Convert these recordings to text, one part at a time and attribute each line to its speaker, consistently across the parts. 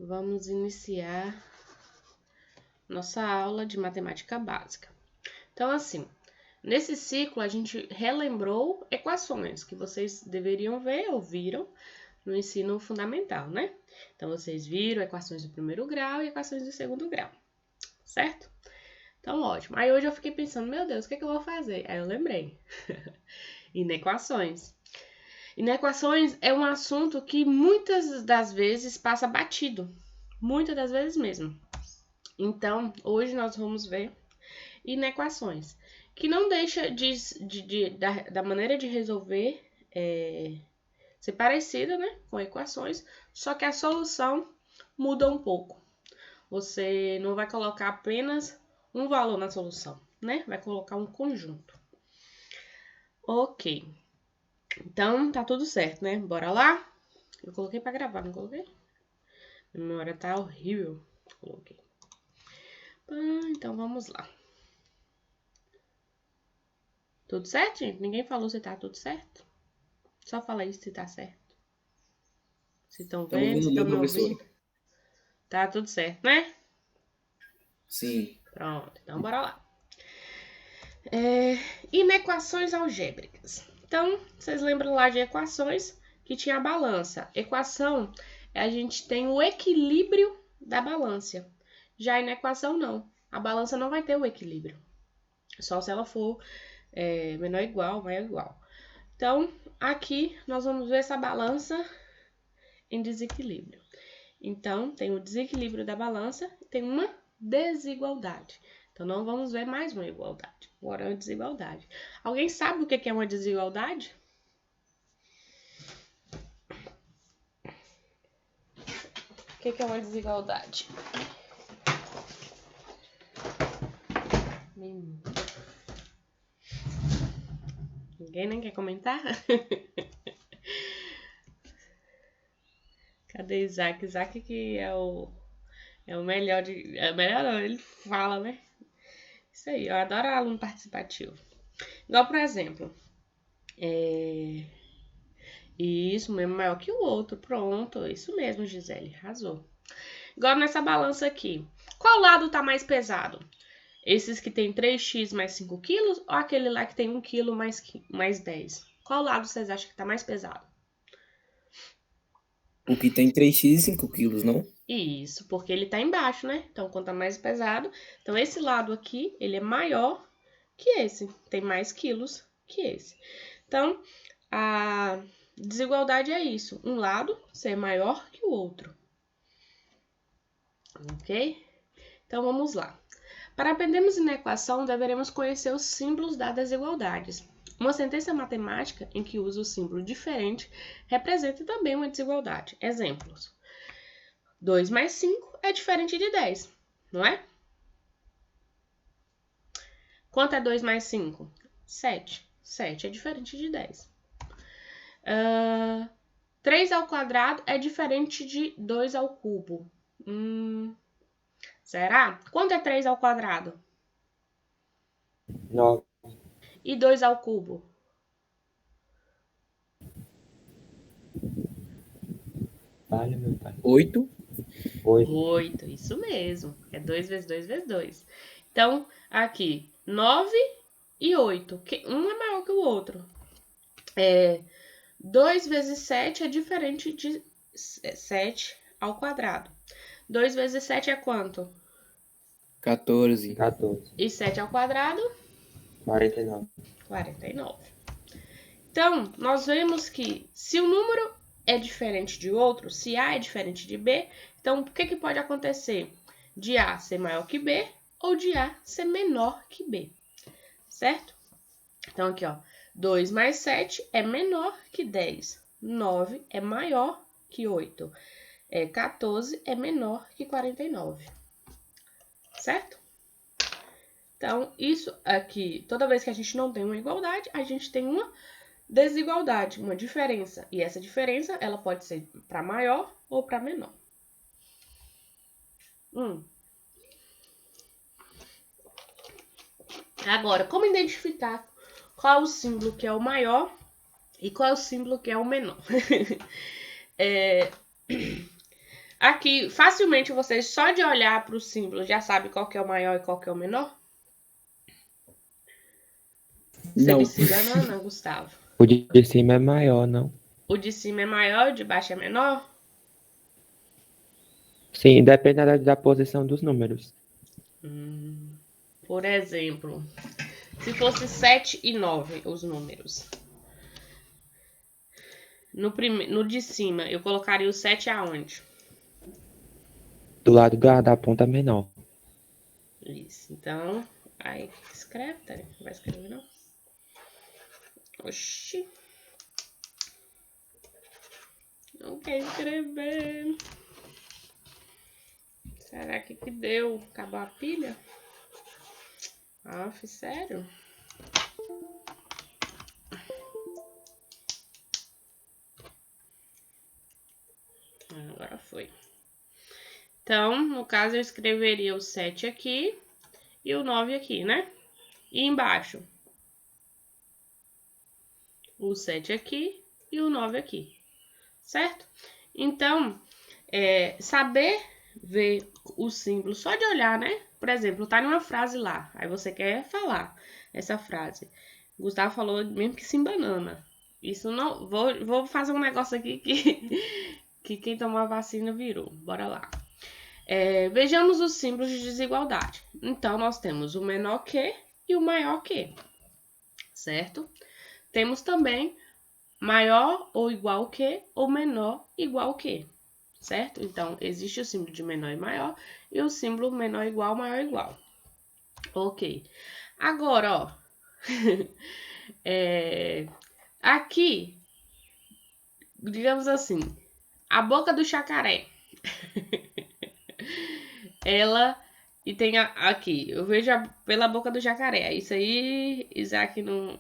Speaker 1: vamos iniciar nossa aula de matemática básica. Então, assim, nesse ciclo a gente relembrou equações que vocês deveriam ver ou viram no ensino fundamental, né? Então, vocês viram equações do primeiro grau e equações do segundo grau, certo? Então, ótimo. Aí hoje eu fiquei pensando, meu Deus, o que é que eu vou fazer? Aí eu lembrei. Inequações. Inequações é um assunto que muitas das vezes passa batido. Muitas das vezes mesmo. Então, hoje nós vamos ver inequações, que não deixa da maneira de resolver ser parecida, né, com equações, só que a solução muda um pouco. Você não vai colocar apenas um valor na solução, né? Vai colocar um conjunto. Ok. Então, tá tudo certo, né? Bora lá? Eu coloquei pra gravar, não coloquei? A memória tá horrível. Coloquei. Então, vamos lá. Tudo certo, gente? Ninguém falou se tá tudo certo? Só fala aí se tá certo. Se estão vendo, se estão me ouvindo. Tá tudo certo, né?
Speaker 2: Sim.
Speaker 1: Pronto, então bora lá. Inequações algébricas. Então, vocês lembram lá de equações que tinha a balança. Equação, a gente tem o equilíbrio da balança. Já a inequação, não. A balança não vai ter o equilíbrio. Só se ela for menor ou igual, maior ou igual. Então, aqui nós vamos ver essa balança em desequilíbrio. Então, tem o desequilíbrio da balança e tem uma desigualdade. Então, não vamos ver mais uma igualdade, agora é uma desigualdade. Alguém sabe o que é uma desigualdade? O que é uma desigualdade? Ninguém nem quer comentar? Cadê Isaac? Isaac que é o melhor de... É melhor não, ele fala, né? Isso aí, eu adoro aluno participativo. Igual, por exemplo, isso mesmo, maior que o outro. Pronto, isso mesmo, Gisele, arrasou. Igual nessa balança aqui. Qual lado tá mais pesado? Esses que tem 3x mais 5 quilos ou aquele lá que tem 1 quilo mais 10? Qual lado vocês acham que tá mais pesado?
Speaker 2: O que tem 3x e 5 quilos, não?
Speaker 1: Isso, porque ele tá embaixo, né? Então, quanto mais pesado. Então, esse lado aqui, ele é maior que esse. Tem mais quilos que esse. Então, a desigualdade é isso. Um lado ser maior que o outro. Ok? Então, vamos lá. Para aprendermos inequação, deveremos conhecer os símbolos das desigualdades. Uma sentença matemática em que usa o símbolo diferente representa também uma desigualdade. Exemplos. 2 mais 5 é diferente de 10, não é? Quanto é 2 mais 5? 7. 7 é diferente de 10. 3 ao quadrado é diferente de 2 ao cubo. Será? Quanto é 3 ao quadrado?
Speaker 3: 9.
Speaker 1: E 2 ao cubo?
Speaker 3: Vale, meu pai.
Speaker 2: 8.
Speaker 1: 8, isso mesmo. É 2 vezes 2 vezes 2. Então, aqui, 9 e 8. Um é maior que o outro. 2 vezes 7 é diferente de 7 ao quadrado. 2 vezes 7 é quanto?
Speaker 2: 14.
Speaker 3: 14.
Speaker 1: E 7 ao quadrado?
Speaker 3: 49.
Speaker 1: 49. Então, nós vemos que se o número é diferente de outro, se A é diferente de B, então o que pode acontecer? De A ser maior que B ou de A ser menor que B, certo? Então, aqui, ó, 2 mais 7 é menor que 10. 9 é maior que 8. 14 é menor que 49. Certo? Então, isso aqui, toda vez que a gente não tem uma igualdade, a gente tem uma desigualdade, uma diferença. E essa diferença, ela pode ser para maior ou para menor. Agora, como identificar qual é o símbolo que é o maior e qual é o símbolo que é o menor? Aqui, facilmente, vocês só de olhar para o símbolo já sabem qual que é o maior e qual que é o menor? Você
Speaker 2: Não.
Speaker 1: me se enganando, Gustavo?
Speaker 3: O de cima é maior, não?
Speaker 1: O de cima é maior, o de baixo é menor?
Speaker 3: Sim, depende da posição dos números.
Speaker 1: Por exemplo, se fosse 7 e 9 os números. No de cima, eu colocaria o 7 aonde?
Speaker 3: Do lado da ponta menor.
Speaker 1: Isso, então, aí escreve, tá? Não vai escrever não? Oxi. Não quer escrever. Será que deu? Acabou a pilha? Aff, sério? Agora foi. Então, no caso, eu escreveria o 7 aqui e o 9 aqui, né? E embaixo, o 7 aqui e o 9 aqui, certo? Então, saber ver o símbolo só de olhar, né? Por exemplo, tá numa frase lá, aí você quer falar essa frase. Gustavo falou mesmo que sim banana. Isso não... Vou fazer um negócio aqui que quem tomou a vacina virou. Bora lá. Vejamos os símbolos de desigualdade. Então, nós temos o menor que e o maior que, certo? Temos também maior ou igual que ou menor igual que, certo? Então, existe o símbolo de menor e maior e o símbolo menor igual, maior igual. Ok. Agora, ó. Aqui, digamos assim, a boca do jacaré. Ela... E tem aqui, eu vejo pela boca do jacaré. Isso aí, Isaac não...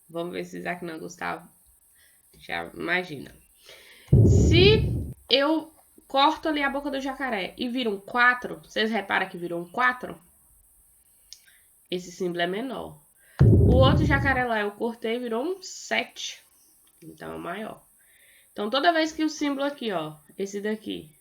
Speaker 1: Vamos ver se Isaac não, Gustavo. Já imagina. Se eu corto ali a boca do jacaré e vira um 4, vocês reparam que virou um 4? Esse símbolo é menor. O outro jacaré lá eu cortei e virou um 7. Então é maior. Então toda vez que o símbolo aqui, ó, esse daqui,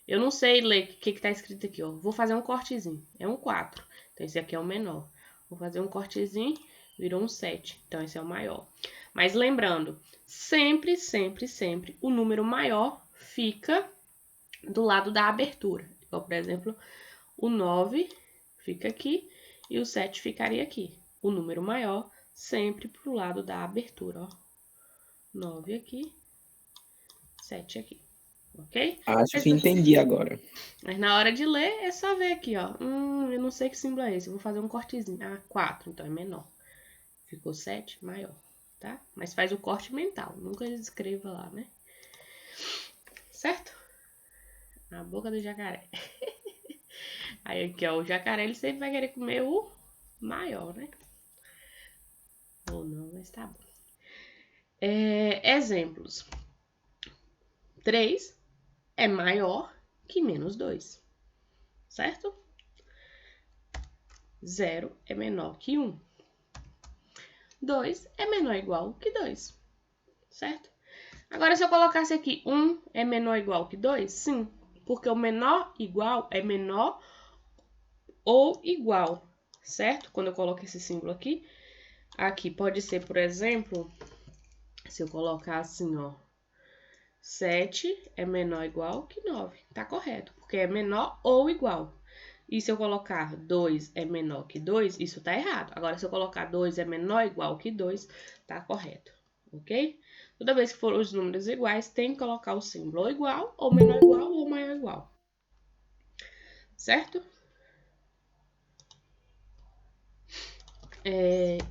Speaker 1: eu não sei ler o que tá escrito aqui, ó. Vou fazer um cortezinho. É um 4. Então esse aqui é o menor. Vou fazer um cortezinho, virou um 7. Então esse é o maior. Mas lembrando, sempre, sempre, sempre, o número maior fica do lado da abertura. Então, por exemplo, o 9 fica aqui e o 7 ficaria aqui. O número maior sempre pro lado da abertura, ó. 9 aqui, 7 aqui, ok?
Speaker 2: Acho que entendi agora.
Speaker 1: Mas na hora de ler, é só ver aqui, ó. Eu não sei que símbolo é esse, eu vou fazer um cortezinho. Ah, 4, então é menor. Ficou 7, maior, tá? Mas faz o corte mental, nunca escreva lá, né? Certo? A boca do jacaré. Aí aqui, ó, o jacaré, ele sempre vai querer comer o maior, né? Ou não, mas tá bom. Exemplos. 3 é maior que menos 2, certo? 0 é menor que 1. 2 é menor ou igual que 2, certo? Agora, se eu colocasse aqui 1 é menor ou igual que 2, sim, porque o menor igual é menor ou igual, certo? Quando eu coloco esse símbolo aqui, aqui pode ser, por exemplo, se eu colocar assim, ó, 7 é menor ou igual que 9, tá correto, porque é menor ou igual. E se eu colocar 2 é menor que 2, isso tá errado. Agora, se eu colocar 2 é menor ou igual que 2, tá correto, ok? Toda vez que for os números iguais, tem que colocar o símbolo ou igual, ou menor igual, ou maior igual. Certo?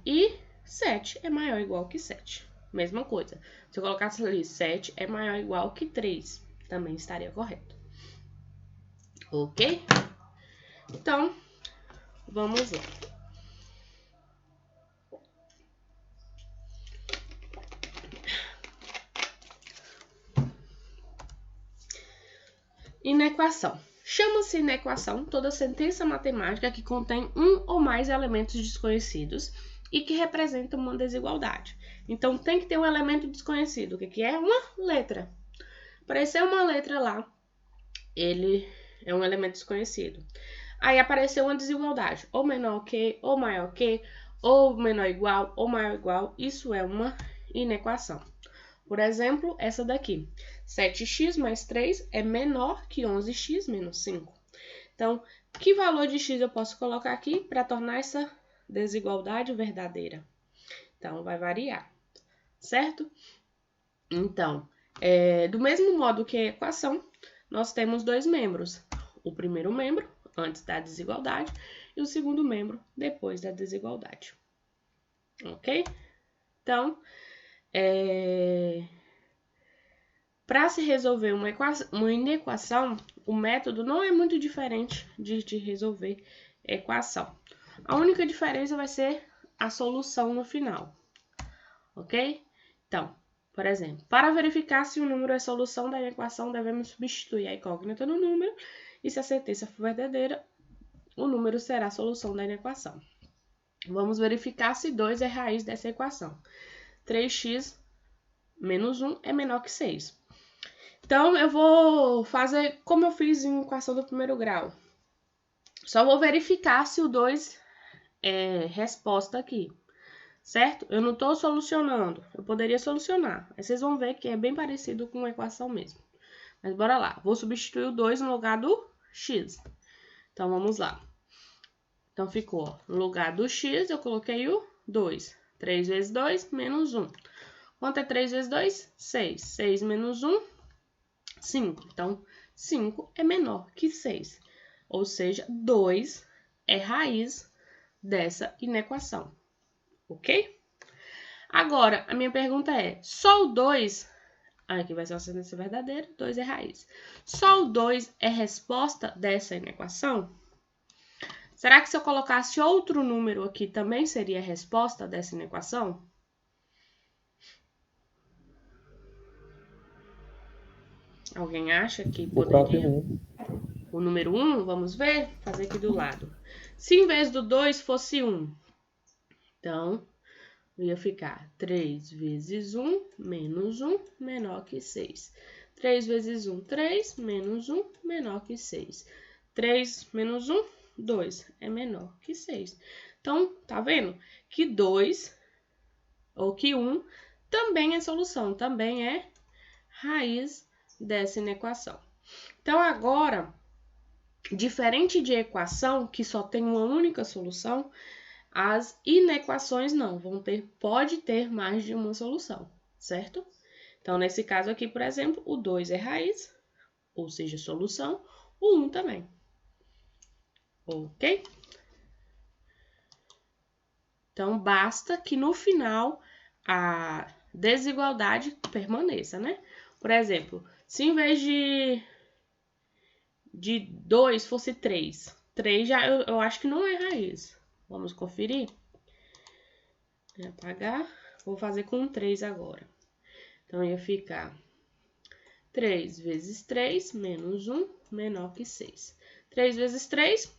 Speaker 1: E 7 é maior ou igual que 7. Mesma coisa. Se eu colocasse ali 7 é maior ou igual que 3, também estaria correto. Ok? Então, vamos lá. Inequação. Chama-se inequação toda sentença matemática que contém um ou mais elementos desconhecidos e que representa uma desigualdade. Então, tem que ter um elemento desconhecido. O que é? Uma letra. Apareceu uma letra lá ele é um elemento desconhecido. Aí apareceu uma desigualdade, ou menor que, ou maior que, ou menor igual, ou maior igual. Isso é uma inequação. Por exemplo, essa daqui. 7x mais 3 é menor que 11x menos 5. Então, que valor de x eu posso colocar aqui para tornar essa desigualdade verdadeira? Então, vai variar, certo? Então, do mesmo modo que a equação, nós temos dois membros. O primeiro membro, antes da desigualdade, e o segundo membro, depois da desigualdade. Ok? Então, para se resolver uma inequação, o método não é muito diferente de resolver a equação. A única diferença vai ser a solução no final. Ok? Então, por exemplo, para verificar se o número é solução da equação, devemos substituir a incógnita no número, e se a sentença for verdadeira, o número será a solução da equação. Vamos verificar se 2 é raiz dessa equação. 3x menos 1 é menor que 6. Então, eu vou fazer como eu fiz em equação do primeiro grau. Só vou verificar se o 2 é resposta aqui. Certo? Eu não estou solucionando. Eu poderia solucionar. Aí vocês vão ver que é bem parecido com a equação mesmo. Mas bora lá. Vou substituir o 2 no lugar do x. Então, vamos lá. Então, ficou, ó, no lugar do x, eu coloquei o 2. 3 vezes 2, menos 1. Quanto é 3 vezes 2? 6. 6 menos 1, 5. Então, 5 é menor que 6. Ou seja, 2 é raiz dessa inequação. Ok? Agora, a minha pergunta é, só o 2, aqui vai ser uma sentença verdadeira, 2 é raiz. Só o 2 é resposta dessa inequação? Será que se eu colocasse outro número aqui também seria a resposta dessa inequação? Alguém acha que
Speaker 3: O próprio
Speaker 1: poderia?
Speaker 3: 1.
Speaker 1: O número 1, vamos ver? Fazer aqui do lado. Se em vez do 2 fosse 1, então ia ficar 3 vezes 1 menos 1 menor que 6. 3 vezes 1, 3, menos 1 menor que 6. 3 menos 1, 2 é menor que 6. Então, tá vendo? Que 2 ou que 1 também é solução, também é raiz dessa inequação. Então, agora, diferente de equação que só tem uma única solução, as inequações não, pode ter mais de uma solução, certo? Então, nesse caso aqui, por exemplo, o 2 é raiz, ou seja, solução, o 1 também. Ok? Então, basta que no final a desigualdade permaneça, né? Por exemplo, se em vez de 2 fosse 3, 3 já eu acho que não é raiz. Vamos conferir? Apagar. Vou fazer com 3 agora. Então, ia ficar 3 vezes 3 menos 1 menor que 6. 3 vezes 3,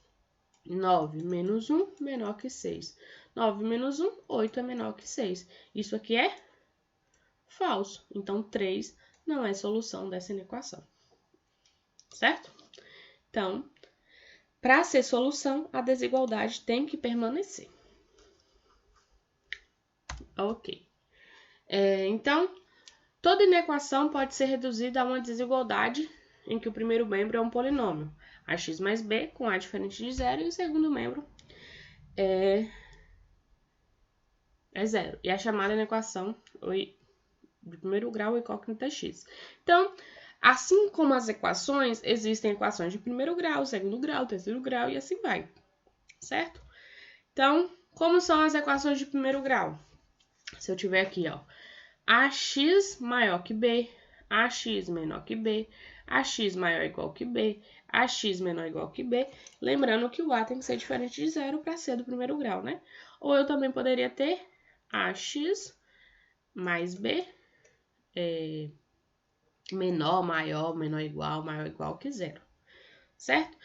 Speaker 1: 9 menos 1 menor que 6. 9 menos 1, 8 é menor que 6. Isso aqui é falso. Então, 3 não é solução dessa equação. Certo? Então, para ser solução, a desigualdade tem que permanecer. Ok. Então, toda inequação pode ser reduzida a uma desigualdade em que o primeiro membro é um polinômio, ax mais b com a diferente de zero, e o segundo membro é zero. E a chamada inequação de primeiro grau incógnita x. Então, assim como as equações, existem equações de primeiro grau, segundo grau, terceiro grau e assim vai, certo? Então, como são as equações de primeiro grau? Se eu tiver aqui, ó, ax maior que b, ax menor que b, ax maior ou igual que b, ax menor ou igual que b, lembrando que o a tem que ser diferente de zero para ser do primeiro grau, né? Ou eu também poderia ter ax mais b, menor, maior igual que zero, certo?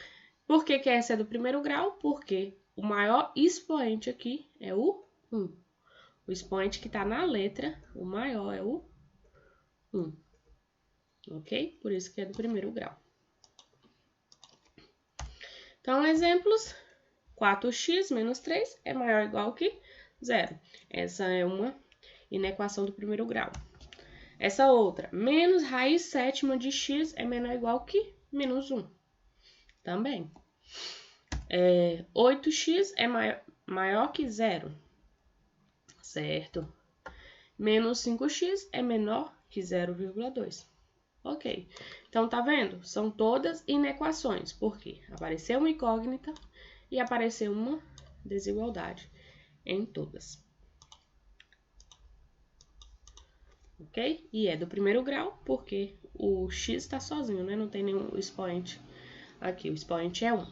Speaker 1: Por que que essa é do primeiro grau? Porque o maior expoente aqui é o 1. O expoente que está na letra, o maior é o 1. Ok? Por isso que é do primeiro grau. Então, exemplos: 4x menos 3 é maior ou igual que 0. Essa é uma inequação do primeiro grau. Essa outra, menos raiz sétima de x é menor ou igual que menos 1. Também. 8x é maior que 0. Certo. Menos 5x é menor que 0,2. Ok. Então, tá vendo? São todas inequações. Por quê? Apareceu uma incógnita e apareceu uma desigualdade em todas. Ok? E é do primeiro grau, porque o x está sozinho, né? Não tem nenhum expoente aqui. O expoente é 1.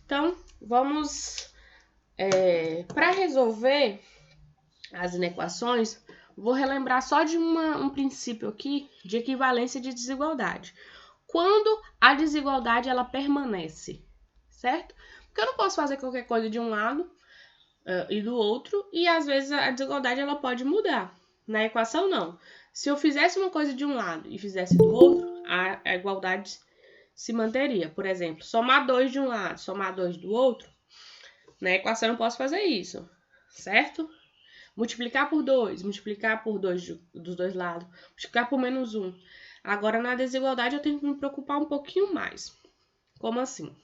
Speaker 1: Então, vamos... para resolver as inequações, vou relembrar só de um princípio aqui de equivalência de desigualdade. Quando a desigualdade ela permanece, certo? Porque eu não posso fazer qualquer coisa de um lado e do outro, e às vezes a desigualdade ela pode mudar. Na equação, não. Se eu fizesse uma coisa de um lado e fizesse do outro, a igualdade se manteria. Por exemplo, somar 2 de um lado, somar 2 do outro, na equação eu posso fazer isso, certo? Multiplicar por 2, multiplicar por 2 dos dois lados, multiplicar por menos 1. Agora, na desigualdade, eu tenho que me preocupar um pouquinho mais. Como assim?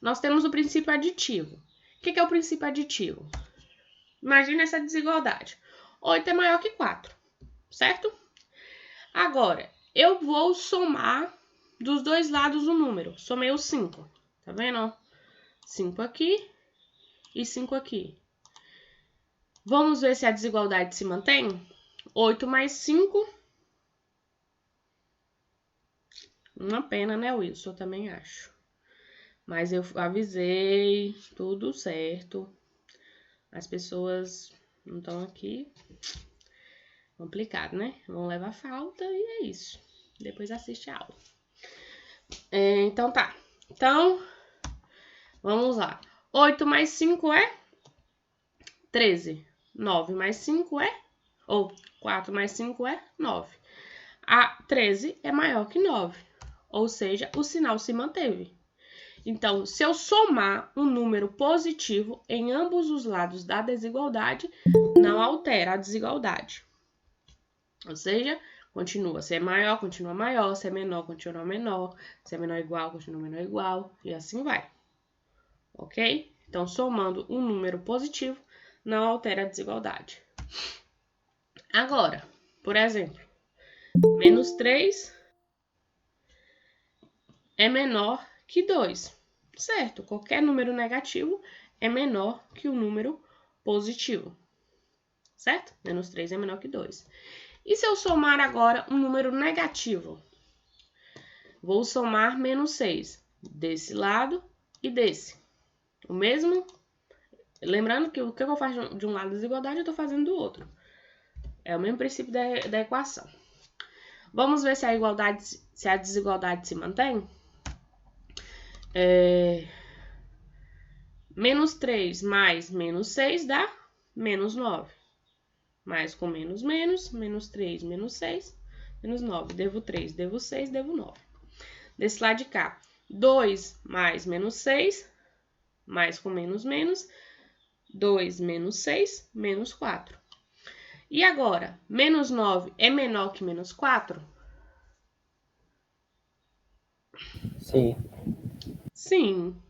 Speaker 1: Nós temos o princípio aditivo. O que é o princípio aditivo? Imagina essa desigualdade. 8 é maior que 4, certo? Agora, eu vou somar dos dois lados o número. Somei o 5, tá vendo? 5 aqui e 5 aqui. Vamos ver se a desigualdade se mantém? 8 mais 5. Uma pena, né, Wilson? Eu também acho. Mas eu avisei, tudo certo. As pessoas não estão aqui. Complicado, né? Vão levar falta e é isso. Depois assiste a aula. Então tá. Então, vamos lá. 8 mais 5 é 13. 9 mais 5 é... Ou 4 mais 5 é 9. A 13 é maior que 9. Ou seja, o sinal se manteve. Então, se eu somar um número positivo em ambos os lados da desigualdade, não altera a desigualdade. Ou seja, continua. Se é maior, continua maior. Se é menor, continua menor. Se é menor igual, continua menor igual. E assim vai. Ok? Então, somando um número positivo, não altera a desigualdade. Agora, por exemplo, menos 3 é menor que 2. Certo? Qualquer número negativo é menor que o número positivo. Certo? Menos 3 é menor que 2. E se eu somar agora um número negativo? Vou somar menos 6 desse lado e desse. O mesmo... Lembrando que o que eu faço de um lado desigualdade, eu estou fazendo do outro. É o mesmo princípio da equação. Vamos ver se a desigualdade se mantém? Menos 3 mais menos 6 dá menos 9. Mais com menos, menos 3, menos 6, menos 9. Devo 3, devo 6, devo 9. Desse lado de cá, 2 mais menos 6, mais com menos, 2 menos 6, menos 4. E agora, menos 9 é menor que menos 4?
Speaker 3: Sim.
Speaker 1: Sim.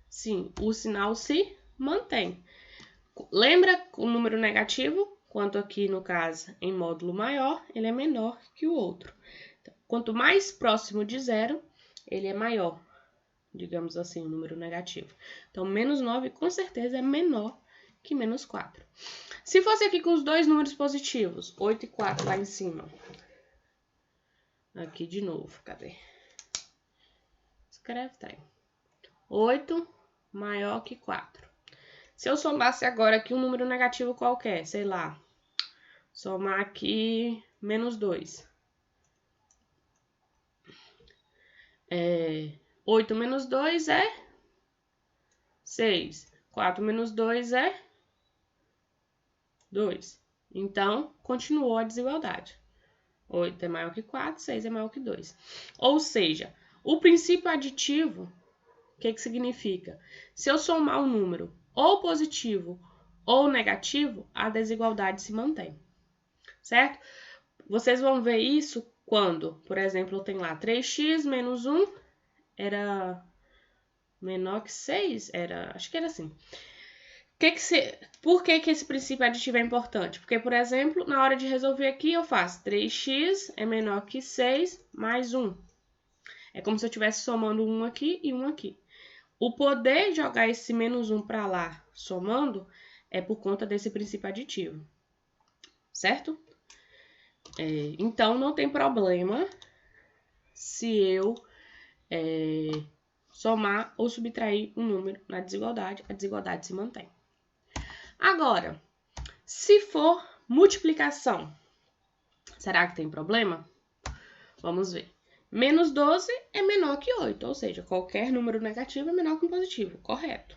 Speaker 1: Sim, o sinal se mantém. Lembra o número negativo? Quanto aqui, no caso, em módulo maior, ele é menor que o outro. Então, quanto mais próximo de zero, ele é maior, digamos assim, o número negativo. Então, menos 9 com certeza é menor que menos 4. Se fosse aqui com os dois números positivos, 8 e 4 lá em cima. Aqui de novo, cadê? Escreve, tá aí. 8 maior que 4. Se eu somasse agora aqui um número negativo qualquer, sei lá, somar aqui menos 2. 8 menos 2 é 6. 4 menos 2 é 2. Então, continuou a desigualdade. 8 é maior que 4, 6 é maior que 2. Ou seja, O princípio aditivo, o que significa? Se eu somar um número ou positivo ou negativo, a desigualdade se mantém, certo? Vocês vão ver isso quando, por exemplo, eu tenho lá 3x menos 1 era menor que 6, acho que era assim. Por que esse princípio aditivo é importante? Porque, por exemplo, na hora de resolver aqui, eu faço 3x é menor que 6 mais 1. É como se eu estivesse somando um aqui e um aqui. O poder jogar esse menos 1 para lá, somando, é por conta desse princípio aditivo, certo? Então, não tem problema se eu somar ou subtrair um número na desigualdade, a desigualdade se mantém. Agora, se for multiplicação, será que tem problema? Vamos ver. Menos 12 é menor que 8, ou seja, qualquer número negativo é menor que um positivo, correto.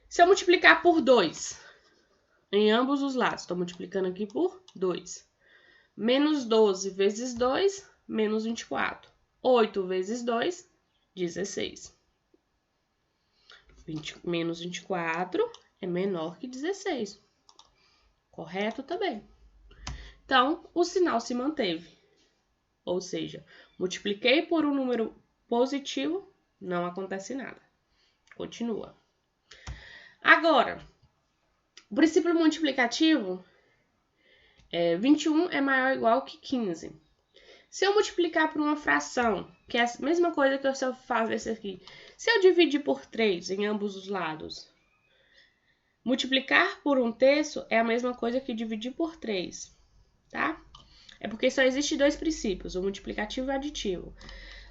Speaker 1: Se eu multiplicar por 2, em ambos os lados, estou multiplicando aqui por 2. Menos 12 vezes 2, menos 24. 8 vezes 2, 16. Menos 24 é menor que 16. Correto também. Então, o sinal se manteve. Ou seja, multipliquei por um número positivo, não acontece nada. Continua. Agora, o princípio multiplicativo, 21 é maior ou igual que 15. Se eu multiplicar por uma fração, que é a mesma coisa que se eu fazer esse aqui, se eu dividir por 3 em ambos os lados, multiplicar por 1/3 é a mesma coisa que dividir por 3, tá? É porque só existe dois princípios, o multiplicativo e o aditivo.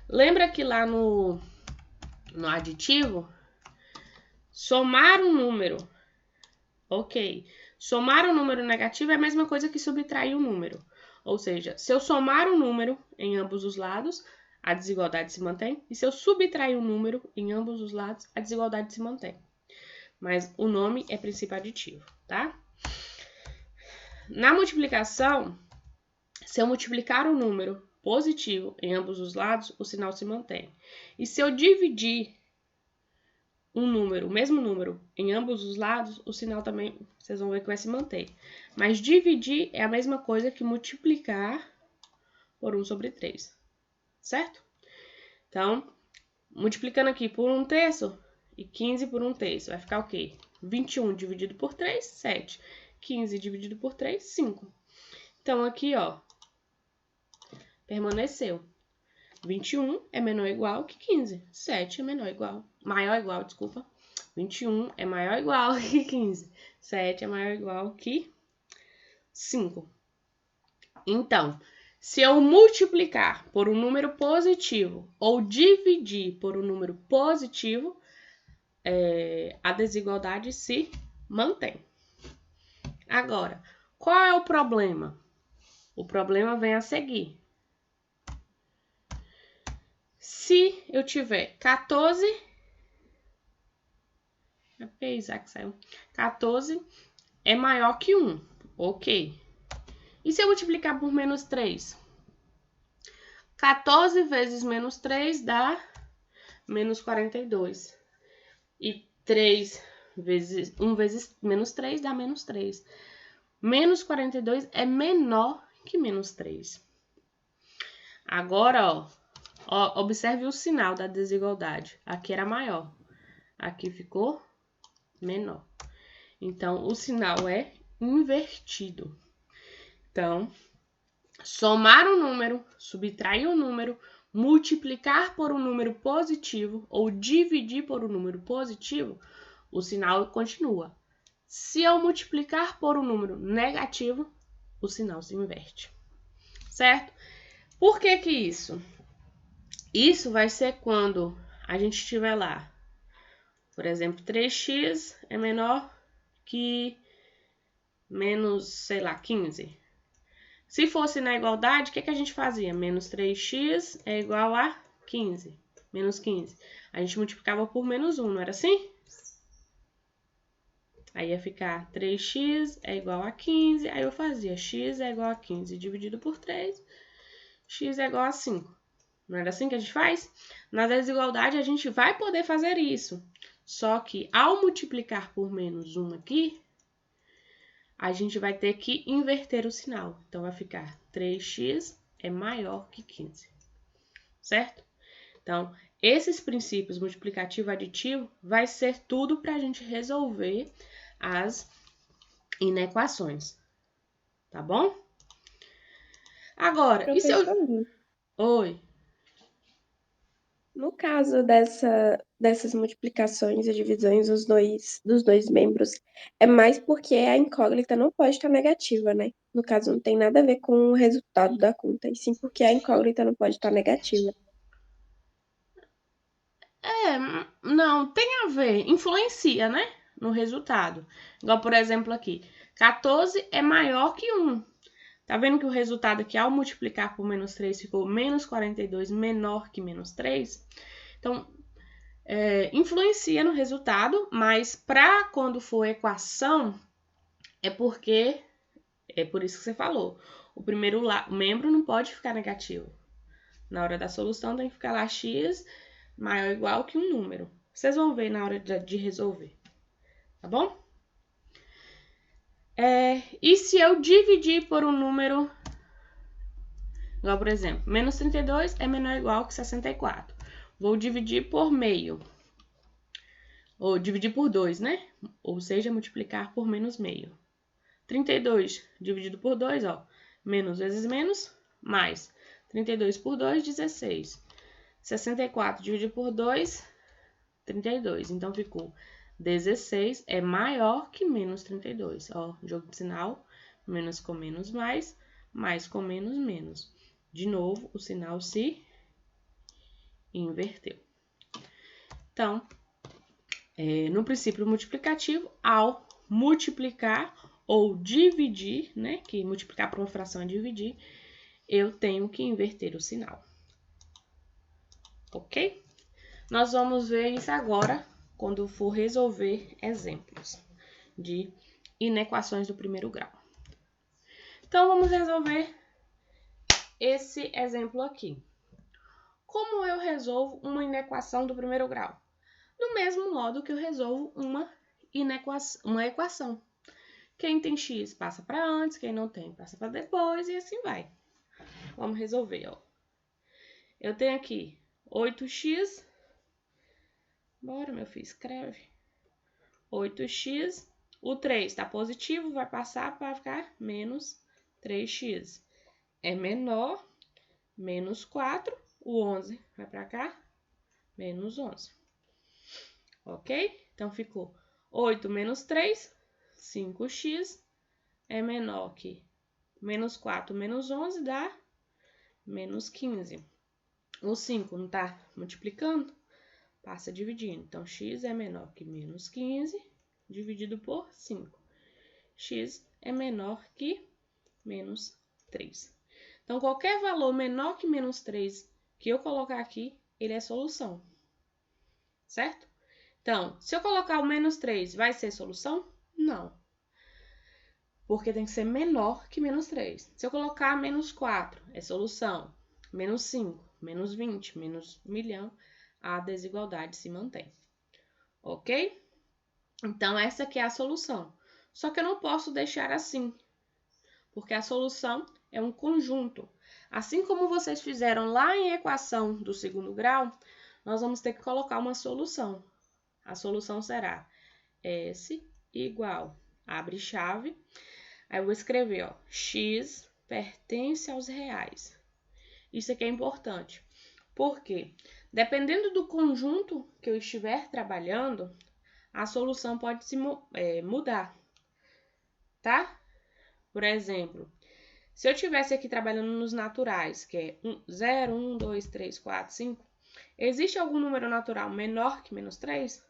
Speaker 1: Lembra que lá no aditivo, somar um número, ok, somar um número negativo é a mesma coisa que subtrair um número. Ou seja, se eu somar um número em ambos os lados, a desigualdade se mantém. E se eu subtrair um número em ambos os lados, a desigualdade se mantém. Mas o nome é princípio aditivo, tá? Na multiplicação, se eu multiplicar um número positivo em ambos os lados, o sinal se mantém. E se eu dividir um número, o mesmo número, em ambos os lados, o sinal também, vocês vão ver que vai se manter. Mas dividir é a mesma coisa que multiplicar por 1/3, certo? Então, multiplicando aqui por 1/3 e 15 por 1/3, vai ficar o quê? 21 dividido por 3, 7. 15 dividido por 3, 5. Então, aqui, ó, permaneceu. 21 é menor ou igual que 15. 7 é maior ou igual, desculpa. 21 é maior ou igual que 15. 7 é maior ou igual que 5. Então, se eu multiplicar por um número positivo ou dividir por um número positivo, a desigualdade se mantém. Agora, qual é o problema? O problema vem a seguir. Se eu tiver 14, 14 é maior que 1, ok. E se eu multiplicar por menos 3? 14 vezes menos 3 dá menos 42. E 1 vezes menos 3 dá menos 3. Menos 42 é menor que menos 3. Agora, ó, observe o sinal da desigualdade. Aqui era maior. Aqui ficou menor. Então, o sinal é invertido. Então, somar um número, subtrair um número, multiplicar por um número positivo ou dividir por um número positivo, o sinal continua. Se eu multiplicar por um número negativo, o sinal se inverte. Certo? Por que isso? Isso vai ser quando a gente estiver lá. Por exemplo, 3x é menor que menos, sei lá, 15. Se fosse na igualdade, o que a gente fazia? Menos 3x é igual a 15. Menos 15. A gente multiplicava por menos 1, não era assim? Aí ia ficar 3x é igual a 15. Aí eu fazia x é igual a 15 dividido por 3. X é igual a 5. Não era assim que a gente faz? Na desigualdade, a gente vai poder fazer isso. Só que, ao multiplicar por menos 1 aqui, a gente vai ter que inverter o sinal. Então, vai ficar 3x é maior que 15. Certo? Então, esses princípios multiplicativo e aditivo vai ser tudo para a gente resolver as inequações. Tá bom? Agora, e se eu...
Speaker 4: Professor,
Speaker 1: Oi.
Speaker 4: no caso dessas multiplicações e divisões dos dois membros, é mais porque a incógnita não pode estar negativa, né? No caso, não tem nada a ver com o resultado da conta, e sim porque a incógnita não pode estar negativa.
Speaker 1: Não, tem a ver, influencia, né? No resultado. Igual, por exemplo, aqui, 14 é maior que 1. Tá vendo que o resultado aqui, ao multiplicar por menos 3, ficou menos 42 menor que menos 3? Então, influencia no resultado, mas para quando for equação, é por isso que você falou. O primeiro membro não pode ficar negativo. Na hora da solução tem que ficar lá x maior ou igual que um número. Vocês vão ver na hora de resolver. Tá bom? E se eu dividir por um número... Igual, por exemplo, menos 32 é menor ou igual que 64. Vou dividir por meio. Ou dividir por 2, né? Ou seja, multiplicar por menos meio. 32 dividido por 2, ó. Menos vezes menos, mais. 32 por 2, 16. 64 dividido por 2, 32. Então, ficou 16 é maior que menos 32. Ó, jogo de sinal, menos com menos mais com menos menos. De novo, o sinal se inverteu. Então, no princípio multiplicativo, ao multiplicar ou dividir, né, que multiplicar por uma fração é dividir, eu tenho que inverter o sinal. Ok? Nós vamos ver isso agora, quando for resolver exemplos de inequações do primeiro grau. Então, vamos resolver esse exemplo aqui. Como eu resolvo uma inequação do primeiro grau? Do mesmo modo que eu resolvo uma equação. Quem tem x passa para antes, quem não tem passa para depois e assim vai. Vamos resolver, ó. Eu tenho aqui 8x. Bora, meu filho, escreve. 8x. O 3 está positivo, vai passar para ficar menos 3x. É menor, menos 4. O 11 vai para cá, menos 11. Ok? Então, ficou 8 menos 3, 5x. É menor que menos 4 menos 11 dá menos 15. O 5 não está multiplicando? Passa dividindo. Então, x é menor que menos 15 dividido por 5. X é menor que menos 3. Então, qualquer valor menor que menos 3 que eu colocar aqui, ele é solução. Certo? Então, se eu colocar o menos 3, vai ser solução? Não. Porque tem que ser menor que menos 3. Se eu colocar menos 4, é solução. Menos 5, menos 20, menos 1.000.000, a desigualdade se mantém. Ok? Então, essa aqui é a solução. Só que eu não posso deixar assim, porque a solução é um conjunto. Assim como vocês fizeram lá em equação do segundo grau, nós vamos ter que colocar uma solução. A solução será S igual, abre chave, aí eu vou escrever, ó, x pertence aos reais. Isso aqui é importante. Por quê? Dependendo do conjunto que eu estiver trabalhando, a solução pode se mudar, tá? Por exemplo, se eu estivesse aqui trabalhando nos naturais, que é 0, 1, 2, 3, 4, 5, existe algum número natural menor que menos 3?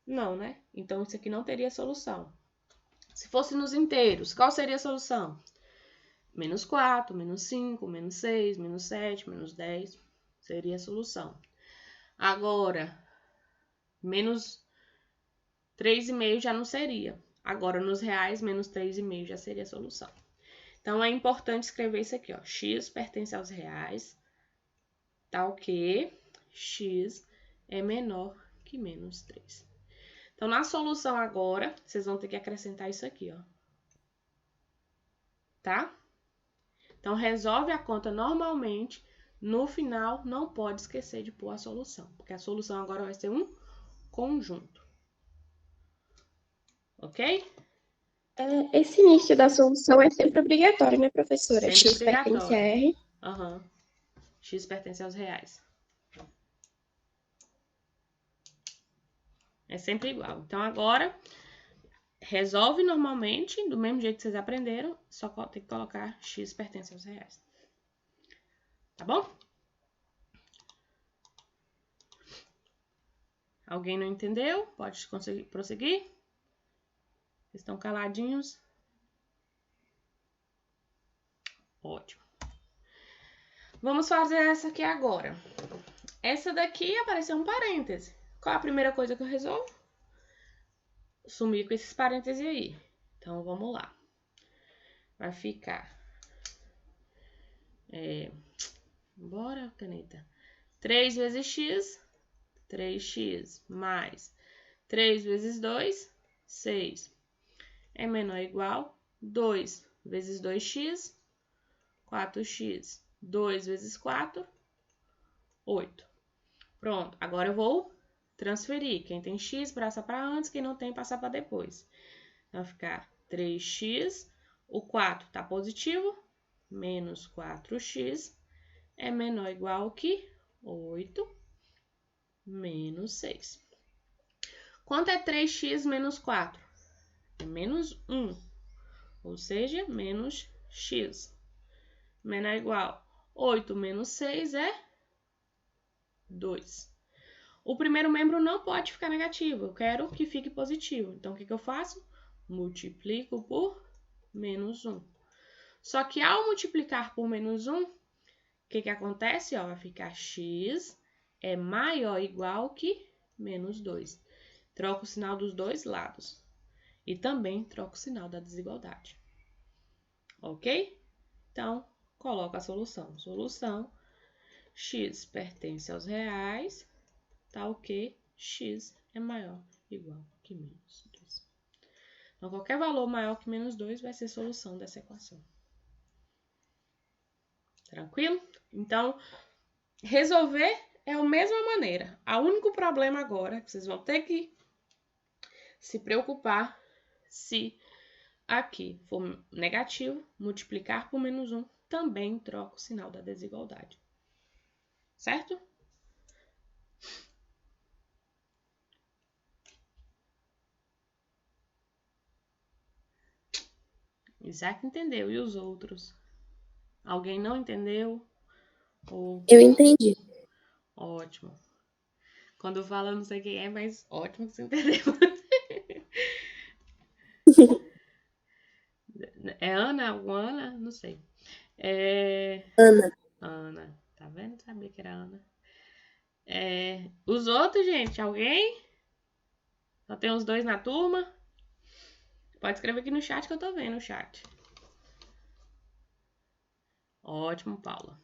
Speaker 1: Não, né? Então, isso aqui não teria solução. Se fosse nos inteiros, qual seria a solução? Menos 4, menos 5, menos 6, menos 7, menos 10 seria a solução. Agora, menos 3,5 já não seria. Agora, nos reais, menos 3,5 já seria a solução. Então, é importante escrever isso aqui, ó. X pertence aos reais, tá ok? X é menor que menos 3. Então, na solução agora, vocês vão ter que acrescentar isso aqui, ó. Tá? Então, resolve a conta normalmente. No final, não pode esquecer de pôr a solução, porque a solução agora vai ser um conjunto. Ok?
Speaker 4: Esse início da solução é sempre obrigatório, né, professora?
Speaker 1: Sempre
Speaker 4: X pertence a
Speaker 1: obrigatório.
Speaker 4: R.
Speaker 1: Aham. X pertence aos reais. É sempre igual. Então, agora, resolve normalmente, do mesmo jeito que vocês aprenderam, só tem que colocar X pertence aos reais. Tá bom? Alguém não entendeu? Pode prosseguir? Vocês estão caladinhos? Ótimo. Vamos fazer essa aqui agora. Essa daqui apareceu um parêntese. Qual a primeira coisa que eu resolvo? Sumir com esses parênteses aí. Então, vamos lá. Vai ficar... Bora, caneta. 3 vezes x, 3x, mais 3 vezes 2, 6. É menor ou igual 2 vezes 2x, 4x. 2 vezes 4, 8. Pronto, agora eu vou transferir. Quem tem x, passa para antes, quem não tem, passa para depois. Então, vai ficar 3x, o 4 está positivo, menos 4x é menor ou igual que 8 menos 6. Quanto é 3x menos 4? É menos 1, ou seja, menos x. Menor ou igual 8 menos 6 é 2. O primeiro membro não pode ficar negativo, eu quero que fique positivo. Então, o que eu faço? Multiplico por menos 1. Só que ao multiplicar por menos 1, o que acontece? Ó, vai ficar x é maior ou igual que menos 2. Troco o sinal dos dois lados. E também troco o sinal da desigualdade. Ok? Então, coloco a solução. Solução, x pertence aos reais, tá ok? X é maior ou igual que menos 2. Então, qualquer valor maior que menos 2 vai ser solução dessa equação. Tranquilo? Então, resolver é a mesma maneira. O único problema agora é que vocês vão ter que se preocupar se aqui for negativo, multiplicar por menos 1, também troca o sinal da desigualdade. Certo? Isaac entendeu. E os outros? Alguém não entendeu? Ou...
Speaker 5: Eu entendi.
Speaker 1: Ótimo. Quando eu falo, eu não sei quem é, mas ótimo que você entendeu. É Ana? Alguma Ana? Não sei.
Speaker 5: Ana,
Speaker 1: Ana. Tá vendo? Sabia que era Ana. Os outros, gente, alguém? Só tem os dois na turma? Pode escrever aqui no chat que eu tô vendo o chat. Ótimo, Paula.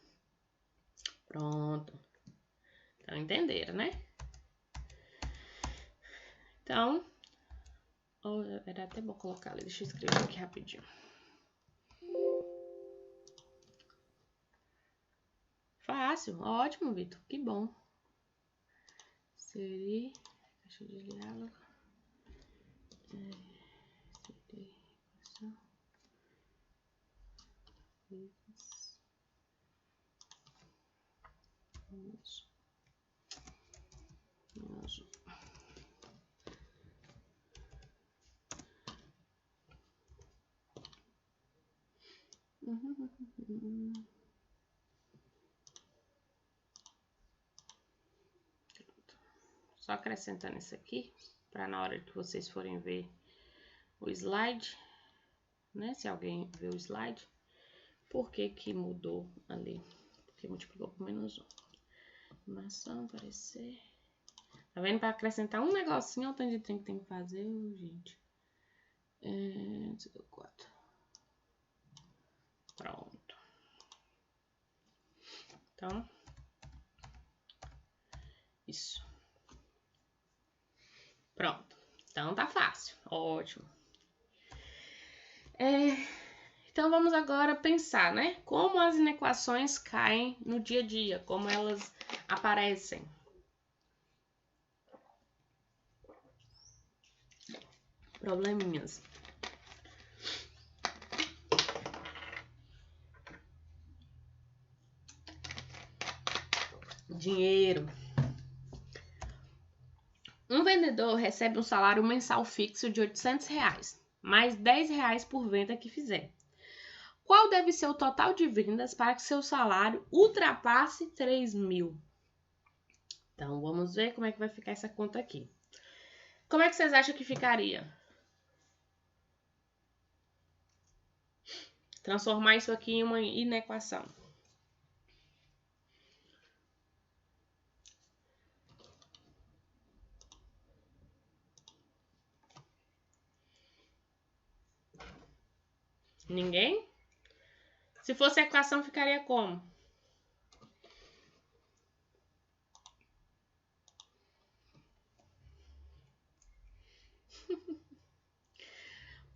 Speaker 1: Pronto. Então, entenderam, né? Então, era até bom colocar ali. Deixa eu escrever aqui rapidinho. Fácil. Ótimo, Vitor. Que bom. Seria... Deixa eu desligar. Só acrescentando isso aqui, para na hora que vocês forem ver o slide, né? Se alguém vê o slide, por que que mudou ali? Porque multiplicou por menos 1. Maçã aparecer. Tá vendo? Para acrescentar um negocinho, olha o tanto de trem que tem que fazer, gente. 4. Pronto. Então, Isso. Pronto. Então tá fácil. Ótimo. Então vamos agora pensar, né? Como as inequações caem no dia a dia, como elas aparecem. Probleminhas. Dinheiro. Um vendedor recebe um salário mensal fixo de R$800, mais R$10 por venda que fizer. Qual deve ser o total de vendas para que seu salário ultrapasse 3.000? Então, vamos ver como é que vai ficar essa conta aqui. Como é que vocês acham que ficaria? Transformar isso aqui em uma inequação. Ninguém? Se fosse a equação, ficaria como?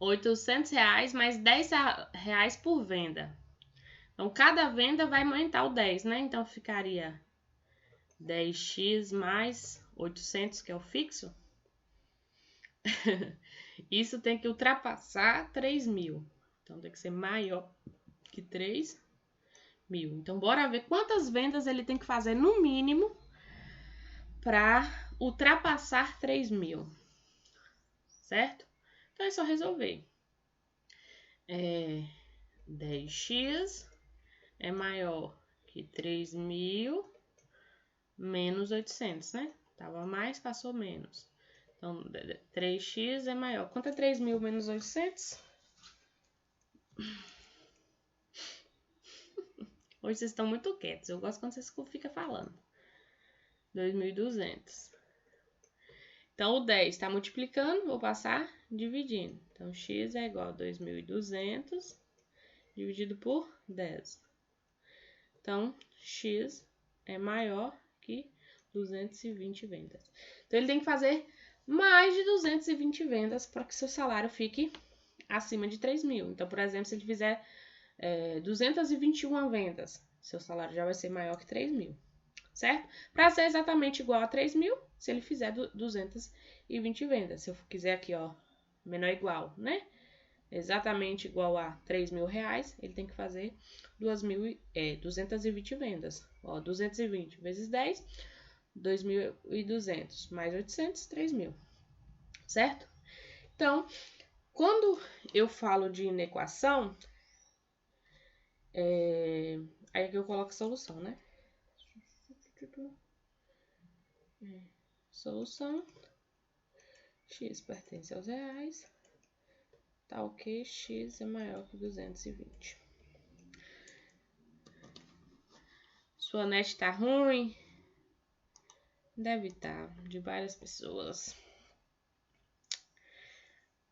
Speaker 1: R$800 mais R$10 por venda. Então, cada venda vai aumentar o 10, né? Então, ficaria 10x mais 800, que é o fixo. Isso tem que ultrapassar 3.000. Então, tem que ser maior que 3.000. Então, bora ver quantas vendas ele tem que fazer no mínimo para ultrapassar 3.000. Certo? Então, é só resolver. 10x é maior que 3.000 menos 800, né? Tava mais, passou menos. Então, 3x é maior. Quanto é 3.000 menos 800? Hoje vocês estão muito quietos. Eu gosto quando vocês ficam falando. 2.200. Então, o 10 está multiplicando, vou passar dividindo. Então, x é igual a 2.200 dividido por 10. Então, x é maior que 220 vendas. Então, ele tem que fazer mais de 220 vendas para que seu salário fique acima de 3.000. Então, por exemplo, se ele fizer 221 vendas, seu salário já vai ser maior que 3.000, certo? Para ser exatamente igual a 3.000, se ele fizer 220 vendas. Se eu quiser aqui, ó, menor ou igual, né? Exatamente igual a R$3.000, ele tem que fazer 220 vendas. Ó, 220 vezes 10, 2.200 mais 800, 3.000, certo? Então, quando eu falo de inequação, aí que eu coloco a solução, né? Solução. X pertence aos reais. Tal que x é maior que 220. Sua net tá ruim? Deve estar, de várias pessoas.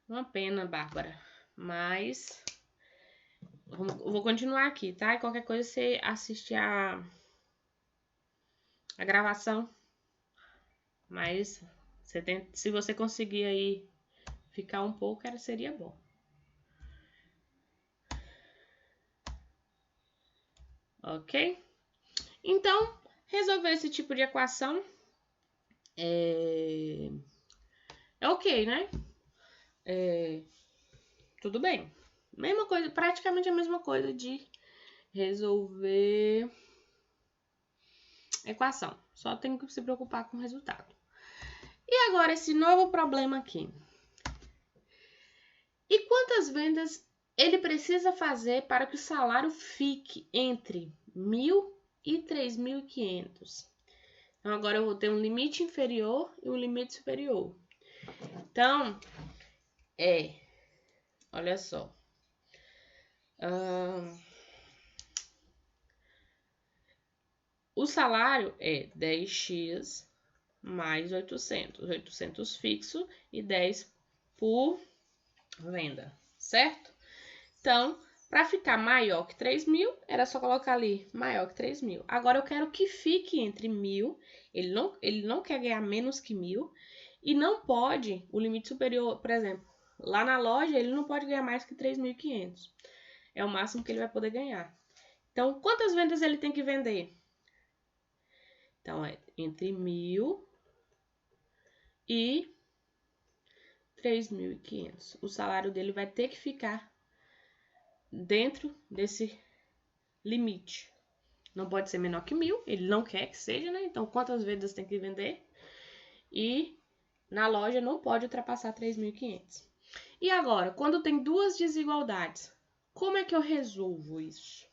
Speaker 1: Uma pena, Bárbara. Mas eu vou continuar aqui, tá? E qualquer coisa você assiste a gravação. Mas se você conseguir aí ficar um pouco, seria bom. Ok? Então, resolver esse tipo de equação é ok, né? Tudo bem. Mesma coisa, praticamente a mesma coisa de resolver equação. Só tem que se preocupar com o resultado. E agora esse novo problema aqui. E quantas vendas ele precisa fazer para que o salário fique entre 1.000 e 3.500? Então, agora eu vou ter um limite inferior e um limite superior. Então, olha só. O salário é 10x mais 800. 800 fixo e 10 por venda, certo? Então, Para ficar maior que 3.000, era só colocar ali maior que 3.000. Agora eu quero que fique entre 1.000, ele não quer ganhar menos que 1.000, e não pode, o limite superior, por exemplo, lá na loja ele não pode ganhar mais que 3.500. É o máximo que ele vai poder ganhar. Então, quantas vendas ele tem que vender? Então, é entre 1.000 e 3.500. O salário dele vai ter que ficar dentro desse limite. Não pode ser menor que 1.000, ele não quer que seja, né? Então, quantas vendas tem que vender? E na loja não pode ultrapassar 3.500. E agora, quando tem duas desigualdades, como é que eu resolvo isso?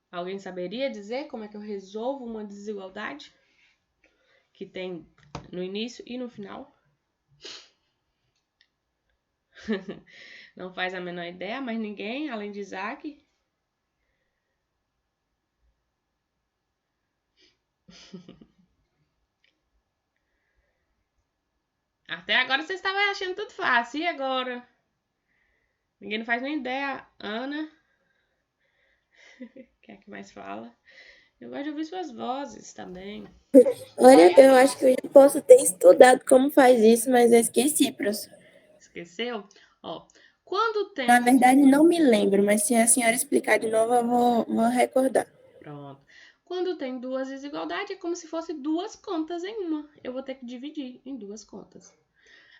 Speaker 1: Alguém saberia dizer como é que eu resolvo uma desigualdade que tem no início e no final? Não faz a menor ideia, mas ninguém, além de Isaac. Até agora vocês estavam achando tudo fácil. E agora? Ninguém não faz nem ideia. Ana. Quem é que mais fala? Eu gosto de ouvir suas vozes também.
Speaker 5: Olha, eu acho que eu já posso ter estudado como faz isso, mas eu esqueci, professor.
Speaker 1: Esqueceu? Ó, quando tem...
Speaker 5: Na verdade, não me lembro, mas se a senhora explicar de novo, eu vou recordar.
Speaker 1: Pronto. Quando tem duas desigualdades, é como se fosse duas contas em uma. Eu vou ter que dividir em duas contas.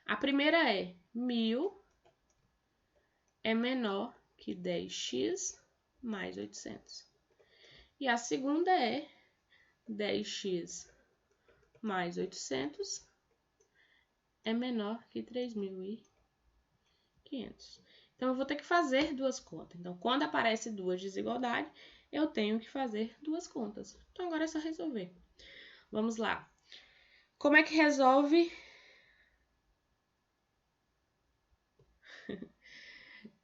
Speaker 1: A primeira é 1.000 é menor que 10x mais 800. E a segunda é 10x mais 800 é menor que 3.500. Então, eu vou ter que fazer duas contas. Então, quando aparece duas desigualdades, eu tenho que fazer duas contas. Então, agora é só resolver. Vamos lá. Como é que resolve?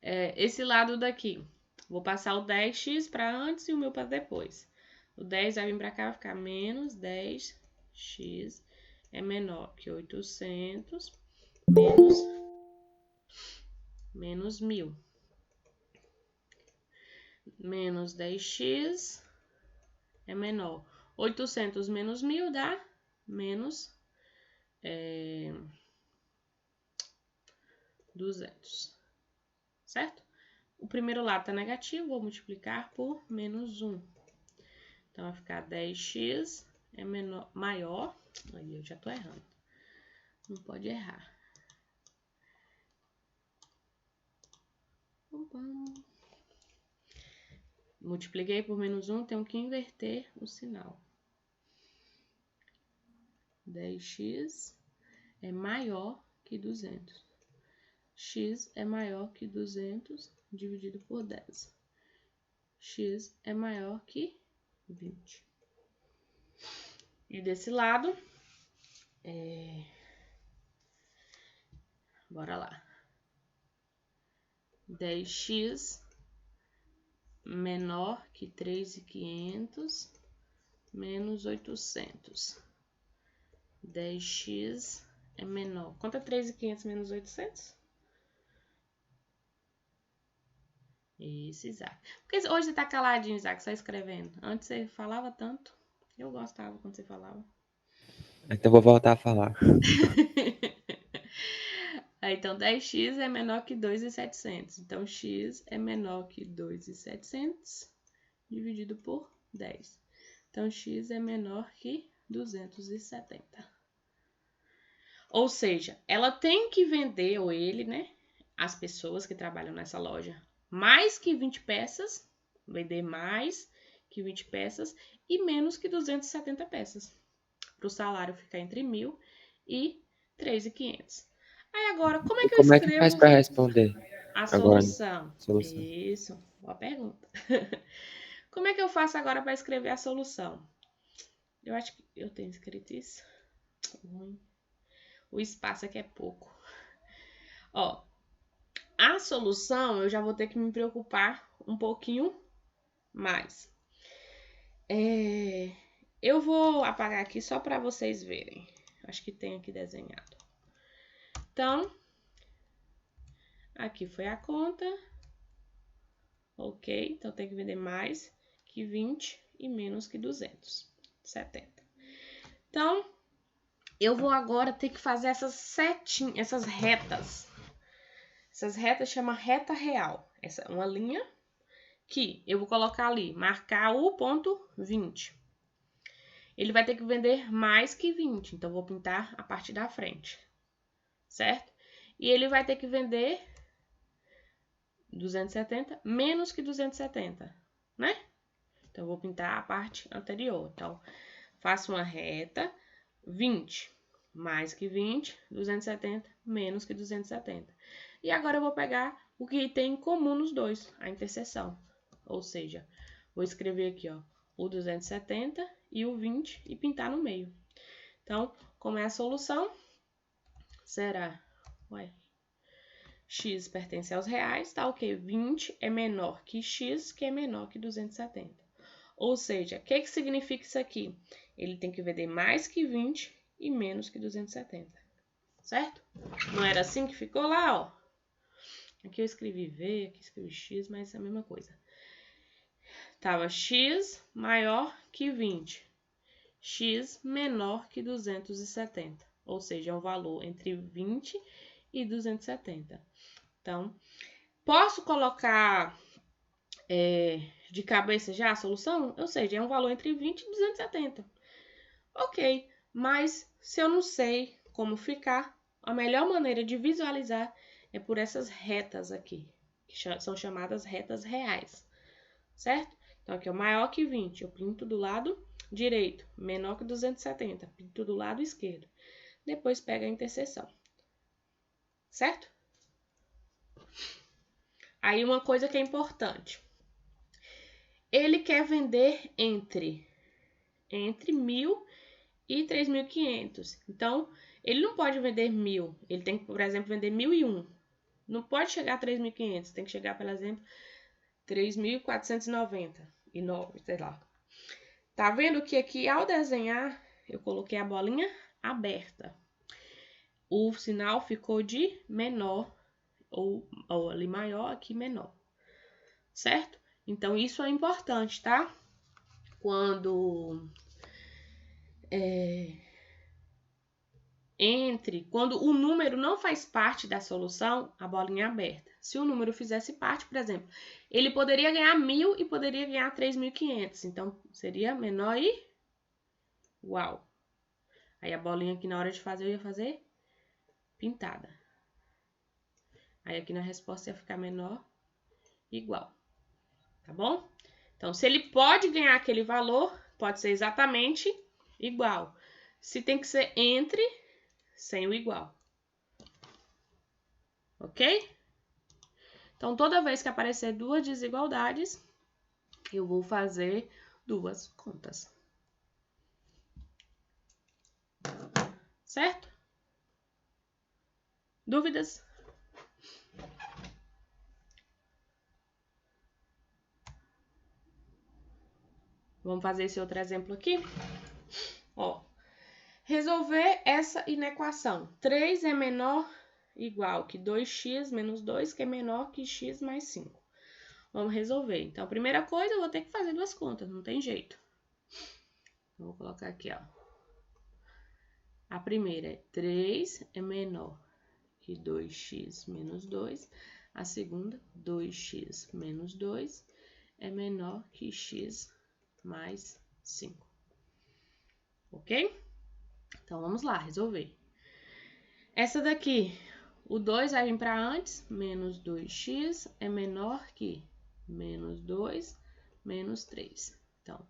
Speaker 1: Esse lado daqui. Vou passar o 10x para antes e o 1.000 para depois. O 10 vai vir para cá, vai ficar menos 10x é menor que 800 menos 1.000. Menos 10x é menor. 800 menos 1.000 dá menos 200. Certo? O primeiro lado está negativo, vou multiplicar por menos 1. Então, vai ficar 10x é maior. Aí, eu já estou errando. Não pode errar. Multipliquei por menos 1, tenho que inverter o sinal. 10x é maior que 200. X é maior que 200 dividido por 10. X é maior que 20. E desse lado, bora lá. 10x menor que 3.500 menos 800. 10x é menor. Quanto é 3.500 menos 800? Isso, Isaac. Porque hoje você tá caladinho, Isaac, só escrevendo. Antes você falava tanto. Eu gostava quando você falava.
Speaker 3: Então vou voltar a falar.
Speaker 1: Então, 10x é menor que 2.700. Então, x é menor que 2.700 dividido por 10. Então, x é menor que 270. Ou seja, ela tem que vender, ou ele, né? As pessoas que trabalham nessa loja, mais que 20 peças, vender mais que 20 peças e menos que 270 peças. Para o salário ficar entre 1.000 e 3.500. Aí agora, como é que eu
Speaker 3: Como é que faz
Speaker 1: escrevo
Speaker 3: para responder
Speaker 1: a
Speaker 3: agora?
Speaker 1: solução?
Speaker 3: Solução.
Speaker 1: Isso, boa pergunta. Como é que eu faço agora para escrever a solução? Eu acho que eu tenho escrito isso. O espaço aqui é pouco. Ó, a solução eu já vou ter que me preocupar um pouquinho mais. Eu vou apagar aqui só para vocês verem. Acho que tem aqui desenhado. Então, Aqui foi a conta. Ok, então tem que vender mais que 20 e menos que 270. Então, eu vou agora ter que fazer essas retas. Essas retas chama reta real. Essa é uma linha que eu vou colocar ali, marcar o ponto 20. Ele vai ter que vender mais que 20, então vou pintar a parte da frente, certo? E ele vai ter que vender 270 menos que 270, né? Então, eu vou pintar a parte anterior. Então, faço uma reta, 20 mais que 20, 270 menos que 270. E agora eu vou pegar o que tem em comum nos dois, a interseção. Ou seja, vou escrever aqui, ó, o 270 e o 20 e pintar no meio. Então, como é a solução? Será, x pertence aos reais, tá ok? 20 é menor que x, que é menor que 270. Ou seja, o que significa isso aqui? Ele tem que vender mais que 20 e menos que 270, certo? Não era assim que ficou lá, ó. Aqui eu escrevi V, aqui eu escrevi X, mas é a mesma coisa. Tava X maior que 20, X menor que 270. Ou seja, é um valor entre 20 e 270. Então, posso colocar de cabeça já a solução? Ou seja, é um valor entre 20 e 270. Ok, mas se eu não sei como ficar, a melhor maneira de visualizar é por essas retas aqui, que são chamadas retas reais, certo? Então, aqui é maior que 20, eu pinto do lado direito, menor que 270, pinto do lado esquerdo. Depois pega a interseção, certo? Aí, uma coisa que é importante. Ele quer vender entre 1.000 e 3.500. Então, ele não pode vender 1.000. Ele tem que, por exemplo, vender 1.001. Não pode chegar a 3.500. Tem que chegar, por exemplo, 3.499, sei lá. Tá vendo que aqui, ao desenhar, eu coloquei a bolinha aberta. O sinal ficou de menor, ou ali maior, aqui menor. Certo? Então, isso é importante, tá? Quando o número não faz parte da solução, a bolinha é aberta. Se o número fizesse parte, por exemplo, ele poderia ganhar 1.000 e poderia ganhar 3.500. Então, seria menor e igual. Aí, a bolinha aqui na hora de fazer, eu ia fazer pintada. Aí, aqui na resposta ia ficar menor e igual. Tá bom? Então, se ele pode ganhar aquele valor, pode ser exatamente igual. Se tem que ser entre, sem o igual. Ok? Então, toda vez que aparecer duas desigualdades, eu vou fazer duas contas. Certo? Dúvidas? Vamos fazer esse outro exemplo aqui? Ó, resolver essa inequação. 3 é menor igual que 2x menos 2, que é menor que x mais 5. Vamos resolver. Então, a primeira coisa, eu vou ter que fazer duas contas, não tem jeito. Vou colocar aqui, ó. A primeira é 3 é menor que 2x menos 2. A segunda, 2x menos 2, é menor que x mais 5. Ok? Então, vamos lá, resolver. Essa daqui, o 2 vai vir para antes, menos 2x é menor que menos 2, menos 3. Então,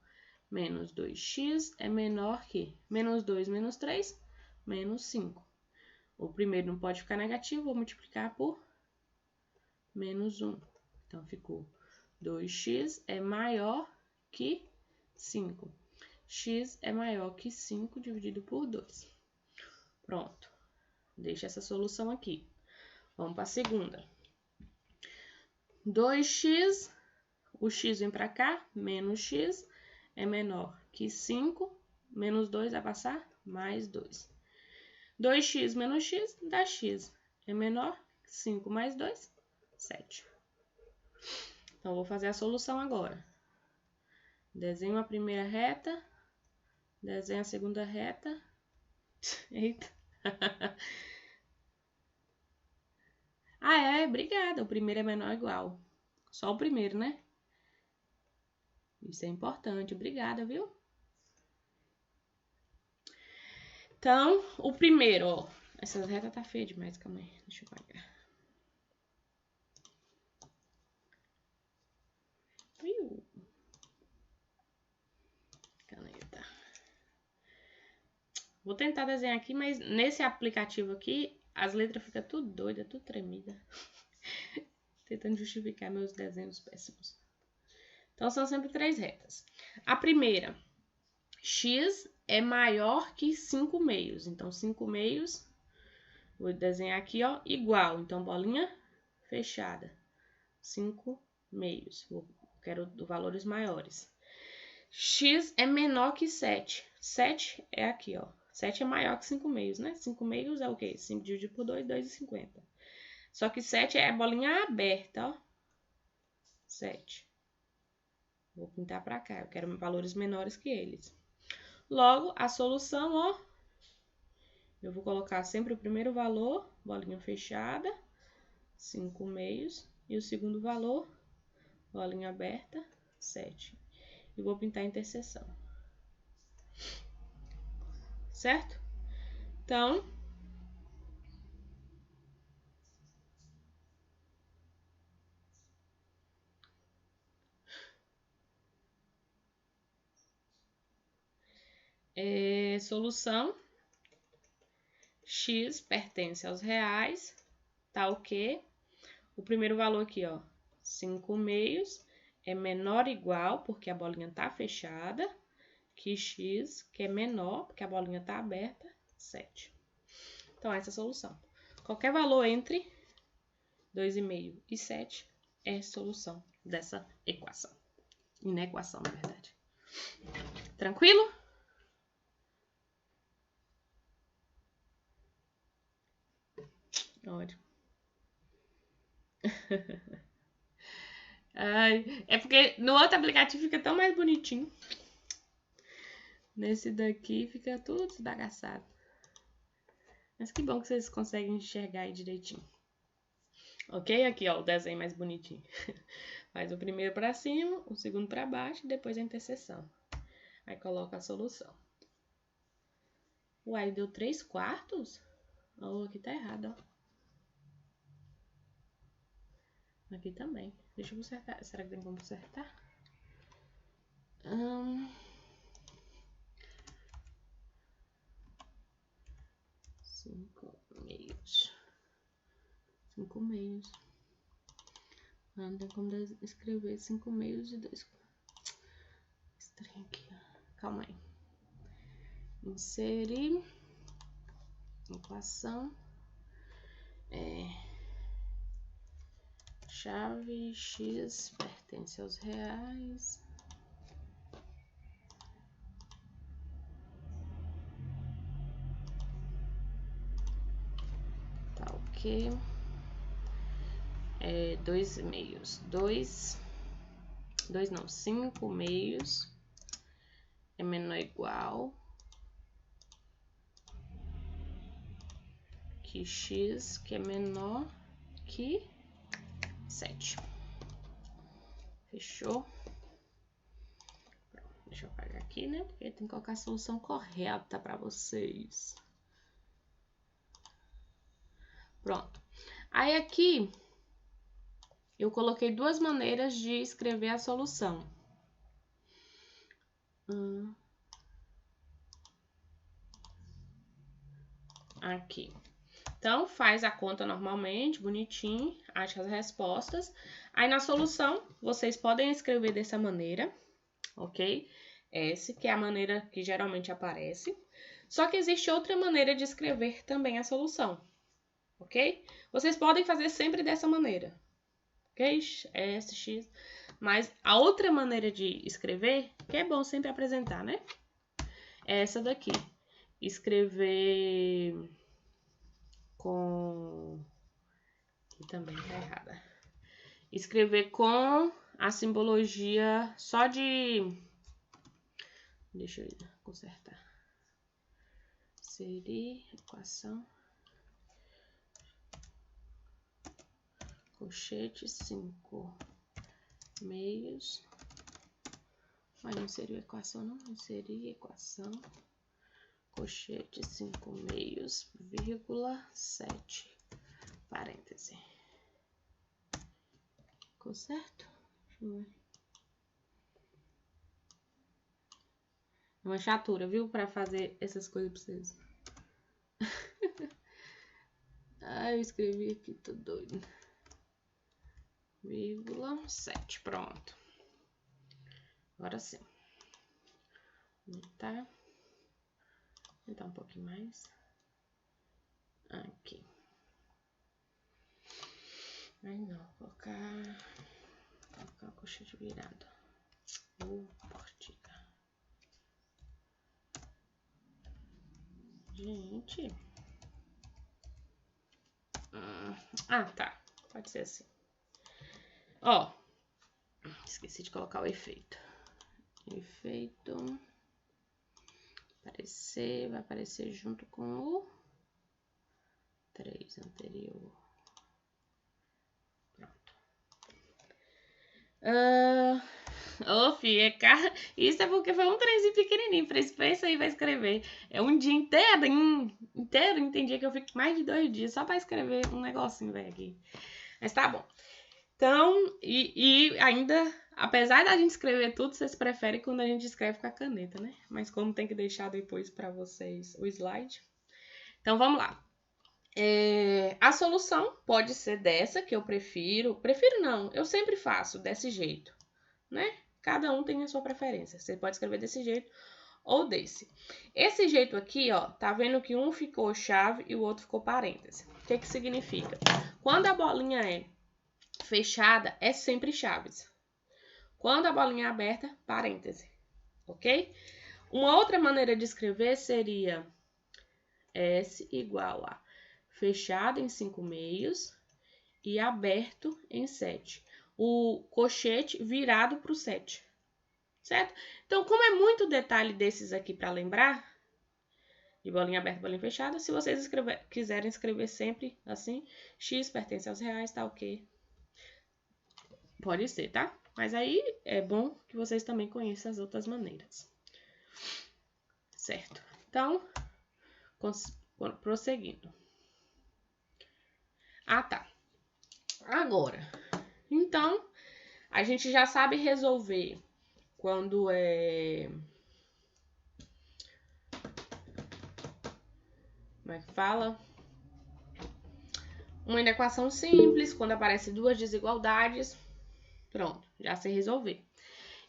Speaker 1: menos 2x é menor que menos 2 menos 3, menos 5. O primeiro não pode ficar negativo, vou multiplicar por menos 1. Então, ficou 2x é maior que 5. X é maior que 5 dividido por 2. Pronto. Deixa essa solução aqui. Vamos para a segunda. 2x, o x vem para cá, menos x é menor que 5, menos 2 vai passar, mais 2. 2x menos x dá x, é menor que 5 mais 2, 7. Então, vou fazer a solução agora. Desenho a primeira reta, desenho a segunda reta. Eita. Ah, obrigada. O primeiro é menor ou igual. Só o primeiro, né? Isso é importante. Obrigada, viu? Então, o primeiro, ó. Essa reta tá feia demais, calma aí. Deixa eu apagar. Caneta. Vou tentar desenhar aqui, mas nesse aplicativo aqui, as letras ficam tudo doida, tudo tremida. Tentando justificar meus desenhos péssimos. Então, são sempre 3 retas. A primeira, x é maior que 5 meios. Então, 5 meios, vou desenhar aqui, ó, igual. Então, bolinha fechada. 5 meios. Quero valores maiores. X é menor que 7. 7 é aqui, ó. 7 é maior que 5 meios, né? 5 meios é o quê? 5 dividido por 2, 2,50. Só que 7 é bolinha aberta, ó. 7. Vou pintar pra cá. Eu quero valores menores que eles. Logo, a solução, ó. Eu vou colocar sempre o primeiro valor, bolinha fechada, 5 meios. E o segundo valor, bolinha aberta, 7. E vou pintar a interseção. Certo? Então, solução, x pertence aos reais, tá o quê? O primeiro valor aqui, ó, 5 meios, é menor ou igual, porque a bolinha tá fechada, que x, que é menor, porque a bolinha tá aberta, 7. Então, essa é a solução. Qualquer valor entre 2,5 e 7 é solução dessa equação. Inequação, na verdade. Tranquilo? Ótimo. Ai, é porque no outro aplicativo fica tão mais bonitinho. Nesse daqui fica tudo desbagaçado. Mas que bom que vocês conseguem enxergar aí direitinho. Ok? Aqui, ó, o desenho mais bonitinho. Faz o primeiro pra cima, o segundo pra baixo e depois a interseção. Aí coloca a solução. Uai, deu 3/4? Oh, aqui tá errado, ó. Aqui também. Deixa eu consertar. Será que tem como consertar? 5 meios. 5 meios. Não tem como escrever 5 meios e 2. Estranho aqui, ó. Calma aí. Inserir. Equação. Chave x pertence aos reais. Tá ok. 2 meios. 5 meios é menor ou igual que x, que é menor que 7. Fechou? Pronto, deixa eu apagar aqui, né? Porque tem que colocar a solução correta para vocês. Pronto. Aí aqui eu coloquei 2 maneiras de escrever a solução. Aqui. Então, faz a conta normalmente, bonitinho, acha as respostas. Aí, na solução, vocês podem escrever dessa maneira, ok? Essa que é a maneira que geralmente aparece. Só que existe outra maneira de escrever também a solução, ok? Vocês podem fazer sempre dessa maneira, ok? S, X. Mas a outra maneira de escrever, que é bom sempre apresentar, né? É essa daqui. Escrever com... Aqui também tá errada. escrever com a simbologia só de... Deixa eu consertar. Seria equação. Colchete 5 meios. Mas não seria equação, não. Seria equação. Colchete 5 meios, vírgula 7. Parêntese. Ficou certo? Deixa eu ver. É uma chatura, viu? Pra fazer essas coisas pra vocês. Ah, eu escrevi aqui, tô doido. Vírgula 7, pronto. Agora sim. Aumentar um pouquinho mais. Aqui. Aí não, colocar a colchete virada. Portiga. Gente. Tá. Pode ser assim. Ó. Esqueci de colocar o efeito. Efeito. Vai aparecer junto com o 3 anterior. Pronto. Isso é porque foi um trenzinho pequenininho. Pensa aí, vai escrever. É um dia inteiro. Tem dia que eu fico mais de 2 dias só pra escrever um negocinho, velho, aqui. Mas tá bom. Então, e ainda, apesar da gente escrever tudo, vocês preferem quando a gente escreve com a caneta, né? Mas como tem que deixar depois pra vocês o slide. Então, vamos lá. A solução pode ser dessa, que eu prefiro. Prefiro não, eu sempre faço desse jeito, né? Cada um tem a sua preferência. Você pode escrever desse jeito ou desse. Esse jeito aqui, ó, tá vendo que um ficou chave e o outro ficou parêntese. O que que significa? Quando a bolinha é fechada, é sempre chaves. Quando a bolinha é aberta, parêntese. Ok? Uma outra maneira de escrever seria S igual a fechado em 5 meios e aberto em 7. O colchete virado para o 7. Certo? Então, como é muito detalhe desses aqui para lembrar, de bolinha aberta, bolinha fechada, se vocês quiserem escrever sempre assim, X pertence aos reais, tá ok? Pode ser, tá? Mas aí é bom que vocês também conheçam as outras maneiras. Certo? Então, prosseguindo. Tá. Agora, então, a gente já sabe resolver quando é... Como é que fala? Uma equação simples, quando aparecem duas desigualdades. Pronto, já sei resolver.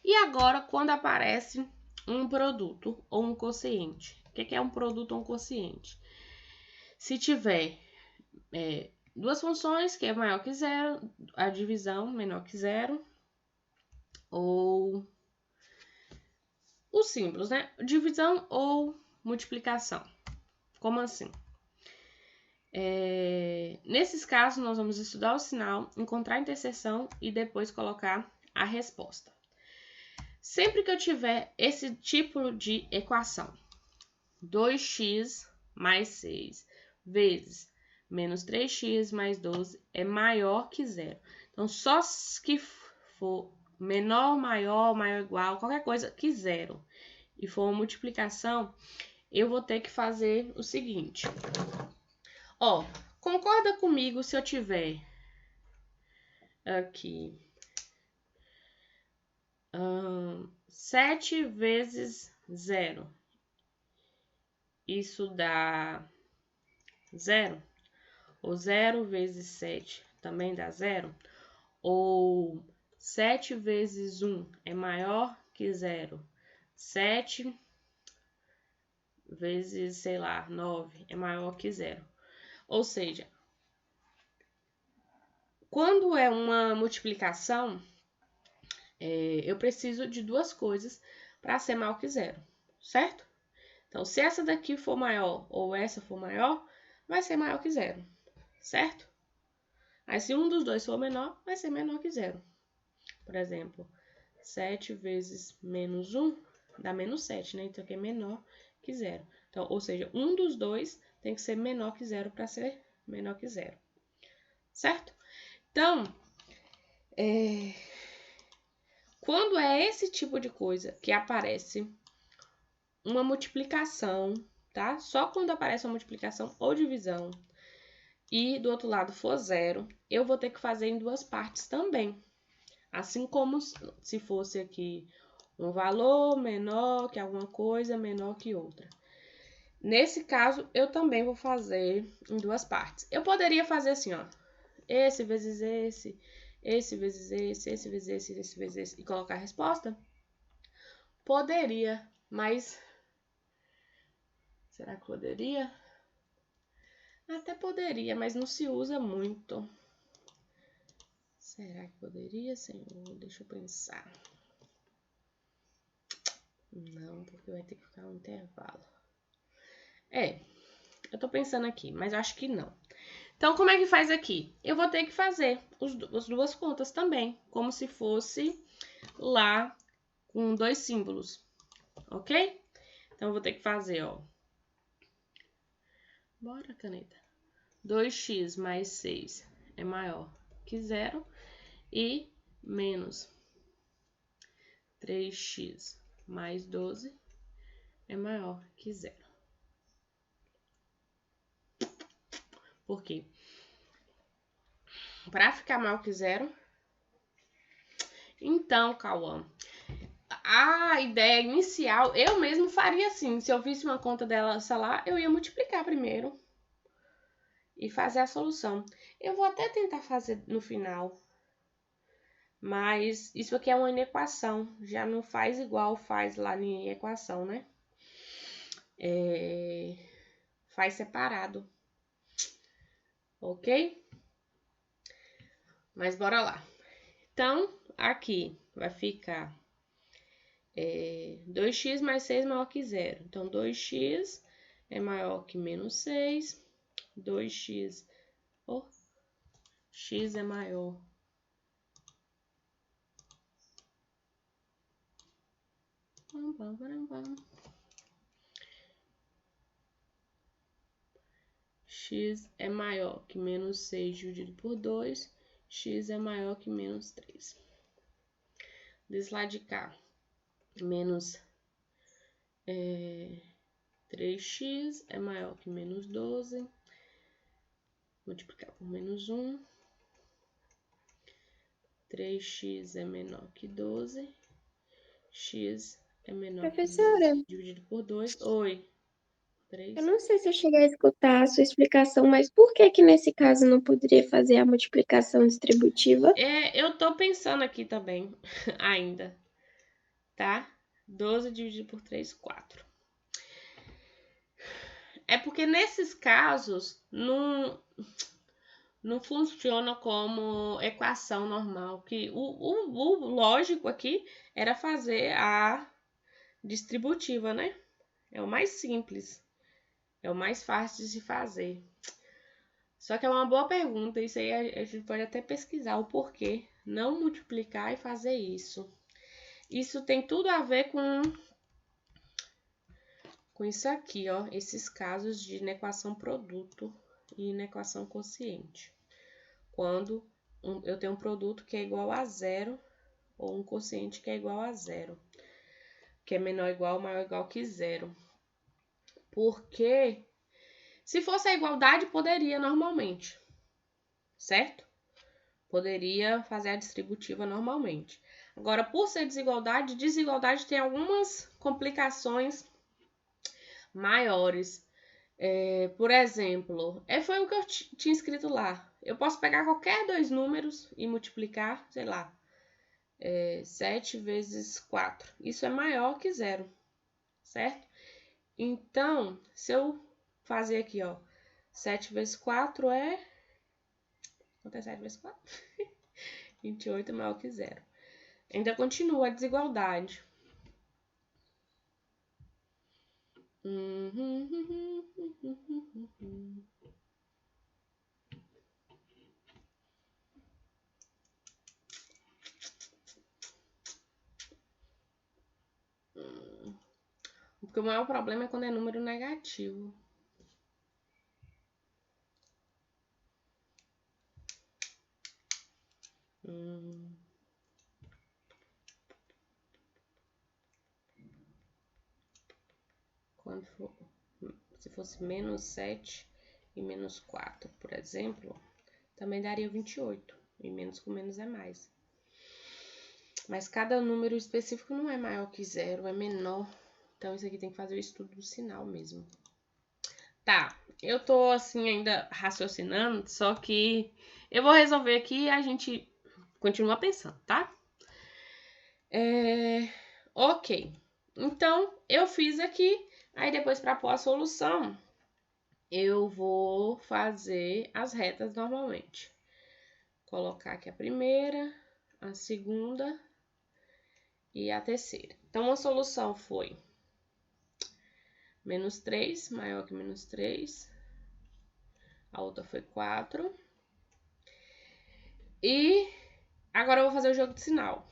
Speaker 1: E agora, quando aparece um produto ou um quociente. O que é um produto ou um quociente? Se tiver duas funções, que é maior que zero, a divisão menor que zero, ou os símbolos, né? Divisão ou multiplicação. Como assim? Nesses casos, nós vamos estudar o sinal, encontrar a interseção e depois colocar a resposta. Sempre que eu tiver esse tipo de equação, 2x mais 6 vezes menos 3x mais 12 é maior que zero. Então, só que for menor, maior, maior ou igual, qualquer coisa que zero, e for uma multiplicação, eu vou ter que fazer o seguinte. Ó, concorda comigo se eu tiver aqui 7 vezes 0. Isso dá 0? Ou 0 vezes 7 também dá 0? Ou 7 vezes 1 é maior que 0? 7 vezes, sei lá, 9 é maior que 0. Ou seja, quando é uma multiplicação, eu preciso de duas coisas para ser maior que 0, certo? Então, se essa daqui for maior ou essa for maior, vai ser maior que 0, certo? Aí, se um dos dois for menor, vai ser menor que zero. Por exemplo, 7 vezes menos 1 dá menos 7, né? Então, aqui é menor que zero. Então, ou seja, um dos dois tem que ser menor que zero para ser menor que zero. Certo? Então, quando é esse tipo de coisa que aparece uma multiplicação, tá? Só quando aparece uma multiplicação ou divisão e do outro lado for zero, eu vou ter que fazer em duas partes também. Assim como se fosse aqui um valor menor que alguma coisa, menor que outra. Nesse caso, eu também vou fazer em duas partes. Eu poderia fazer assim, ó. Esse vezes esse vezes esse vezes esse vezes esse, e colocar a resposta? Poderia, mas... Será que poderia? Até poderia, mas não se usa muito. Será que poderia, Senhor? Deixa eu pensar. Não, porque vai ter que ficar um intervalo. Eu tô pensando aqui, mas acho que não. Então, como é que faz aqui? Eu vou ter que fazer as duas contas também, como se fosse lá com dois símbolos, ok? Então, eu vou ter que fazer, ó. Bora, caneta. 2x mais 6 é maior que zero e menos 3x mais 12 é maior que zero. Por quê? Para ficar maior que zero, então, Cauã, a ideia inicial, eu mesmo faria assim. Se eu visse uma conta dela, sei lá, eu ia multiplicar primeiro e fazer a solução. Eu vou até tentar fazer no final, mas isso aqui é uma inequação, já não faz igual faz lá em equação, né? Faz separado, ok? Mas bora lá. Então, aqui vai ficar 2x mais 6 maior que zero. Então, 2x é maior que menos 6. 2x, x é maior. X é maior que menos 6 dividido por 2. X é maior que menos 3. Desse lado de cá, menos 3x é maior que menos 12. Multiplicar por menos 1. 3x é menor que 12. X é menor que 12.
Speaker 4: Professora,
Speaker 1: Dividido por 2. Oi.
Speaker 4: eu
Speaker 1: 3.
Speaker 4: não sei se eu cheguei a escutar a sua explicação, mas por que que nesse caso não poderia fazer a multiplicação distributiva?
Speaker 1: Eu tô pensando aqui também, ainda. Tá? 12 dividido por 3, 4. É porque nesses casos não funciona como equação normal. Que o lógico aqui era fazer a distributiva, né? É o mais simples. É o mais fácil de se fazer. Só que é uma boa pergunta. Isso aí a gente pode até pesquisar o porquê não multiplicar e fazer isso. Isso tem tudo a ver com isso aqui, ó. Esses casos de inequação produto e inequação quociente. Quando eu tenho um produto que é igual a zero ou um quociente que é igual a zero, que é menor ou igual, maior ou igual que zero. Porque se fosse a igualdade, poderia normalmente, certo? Poderia fazer a distributiva normalmente. Agora, por ser desigualdade, desigualdade tem algumas complicações maiores. Por exemplo, foi o que eu tinha escrito lá. Eu posso pegar qualquer dois números e multiplicar, sei lá, 7 vezes 4. Isso é maior que zero, certo? Então, se eu fazer aqui, ó, 7 vezes 4 é... Quanto é 7 vezes 4? 28 é maior que zero. Ainda continua a desigualdade. Porque o maior problema é quando é número negativo. Quando for, se fosse menos 7 e menos 4, por exemplo, também daria 28. E menos com menos é mais. Mas cada número específico não é maior que 0, é menor. Então, isso aqui tem que fazer o estudo do sinal mesmo. Tá, eu tô assim ainda raciocinando, só que eu vou resolver aqui e a gente continua pensando, tá? Ok. Então, eu fiz aqui, aí depois para pôr a solução, eu vou fazer as retas normalmente. Colocar aqui a primeira, a segunda e a terceira. Então, a solução foi menos 3, maior que menos 3. A outra foi 4. E agora eu vou fazer o jogo de sinal.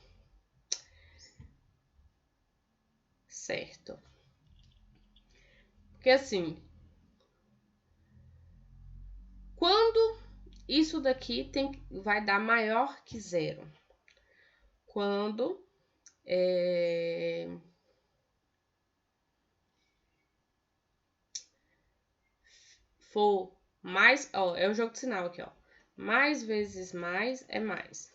Speaker 1: Certo. Porque assim, quando isso daqui vai dar maior que 0? Quando for mais, ó, é o jogo de sinal aqui, ó. Mais vezes mais é mais.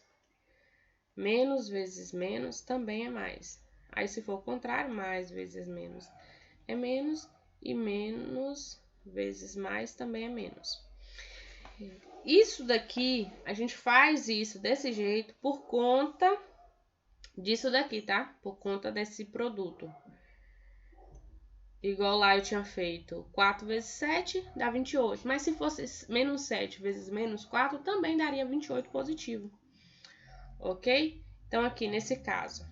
Speaker 1: Menos vezes menos também é mais. Aí, se for o contrário, mais vezes menos é menos. E menos vezes mais também é menos. Isso daqui, a gente faz isso desse jeito por conta disso daqui, tá? Por conta desse produto. Igual lá eu tinha feito 4 vezes 7 dá 28. Mas se fosse menos 7 vezes menos 4, também daria 28 positivo. Ok? Então, aqui nesse caso,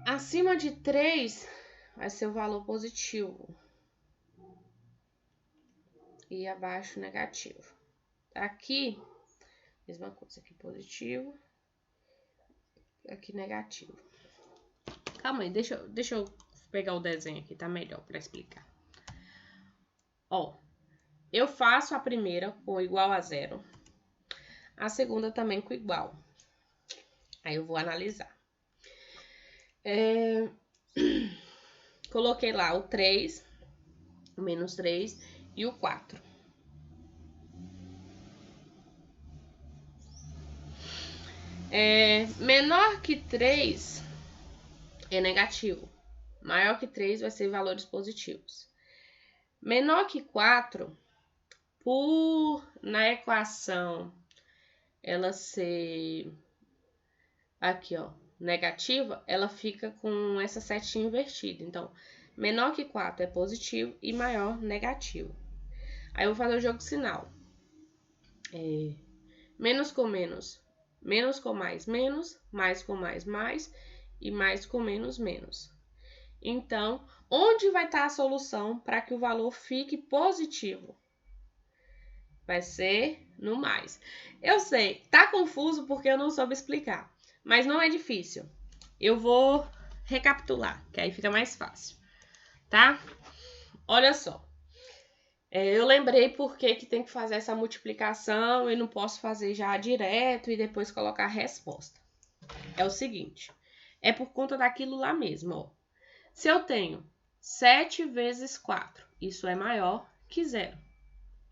Speaker 1: acima de 3 vai ser o valor positivo. E abaixo negativo. Aqui, mesma coisa. Aqui positivo. Aqui negativo. Calma aí, deixa eu pegar o desenho aqui, tá melhor para explicar. Ó, eu faço a primeira com igual a 0. A segunda também com igual. Aí eu vou analisar. Coloquei lá o 3, o menos 3 e o 4. Menor que 3 é negativo. Maior que 3 vai ser valores positivos. Menor que 4, por na equação ela ser aqui, ó, negativa, ela fica com essa setinha invertida. Então, menor que 4 é positivo e maior negativo. Aí eu vou fazer o jogo de sinal. Menos com menos, menos com mais, menos, mais com mais, mais, e mais com menos, menos. Então, onde vai estar a solução para que o valor fique positivo? Vai ser no mais. Eu sei, tá confuso porque eu não soube explicar, mas não é difícil. Eu vou recapitular, que aí fica mais fácil, tá? Olha só. Eu lembrei por que tem que fazer essa multiplicação e não posso fazer já direto e depois colocar a resposta. É o seguinte, é por conta daquilo lá mesmo, ó. Se eu tenho 7 vezes 4, isso é maior que 0,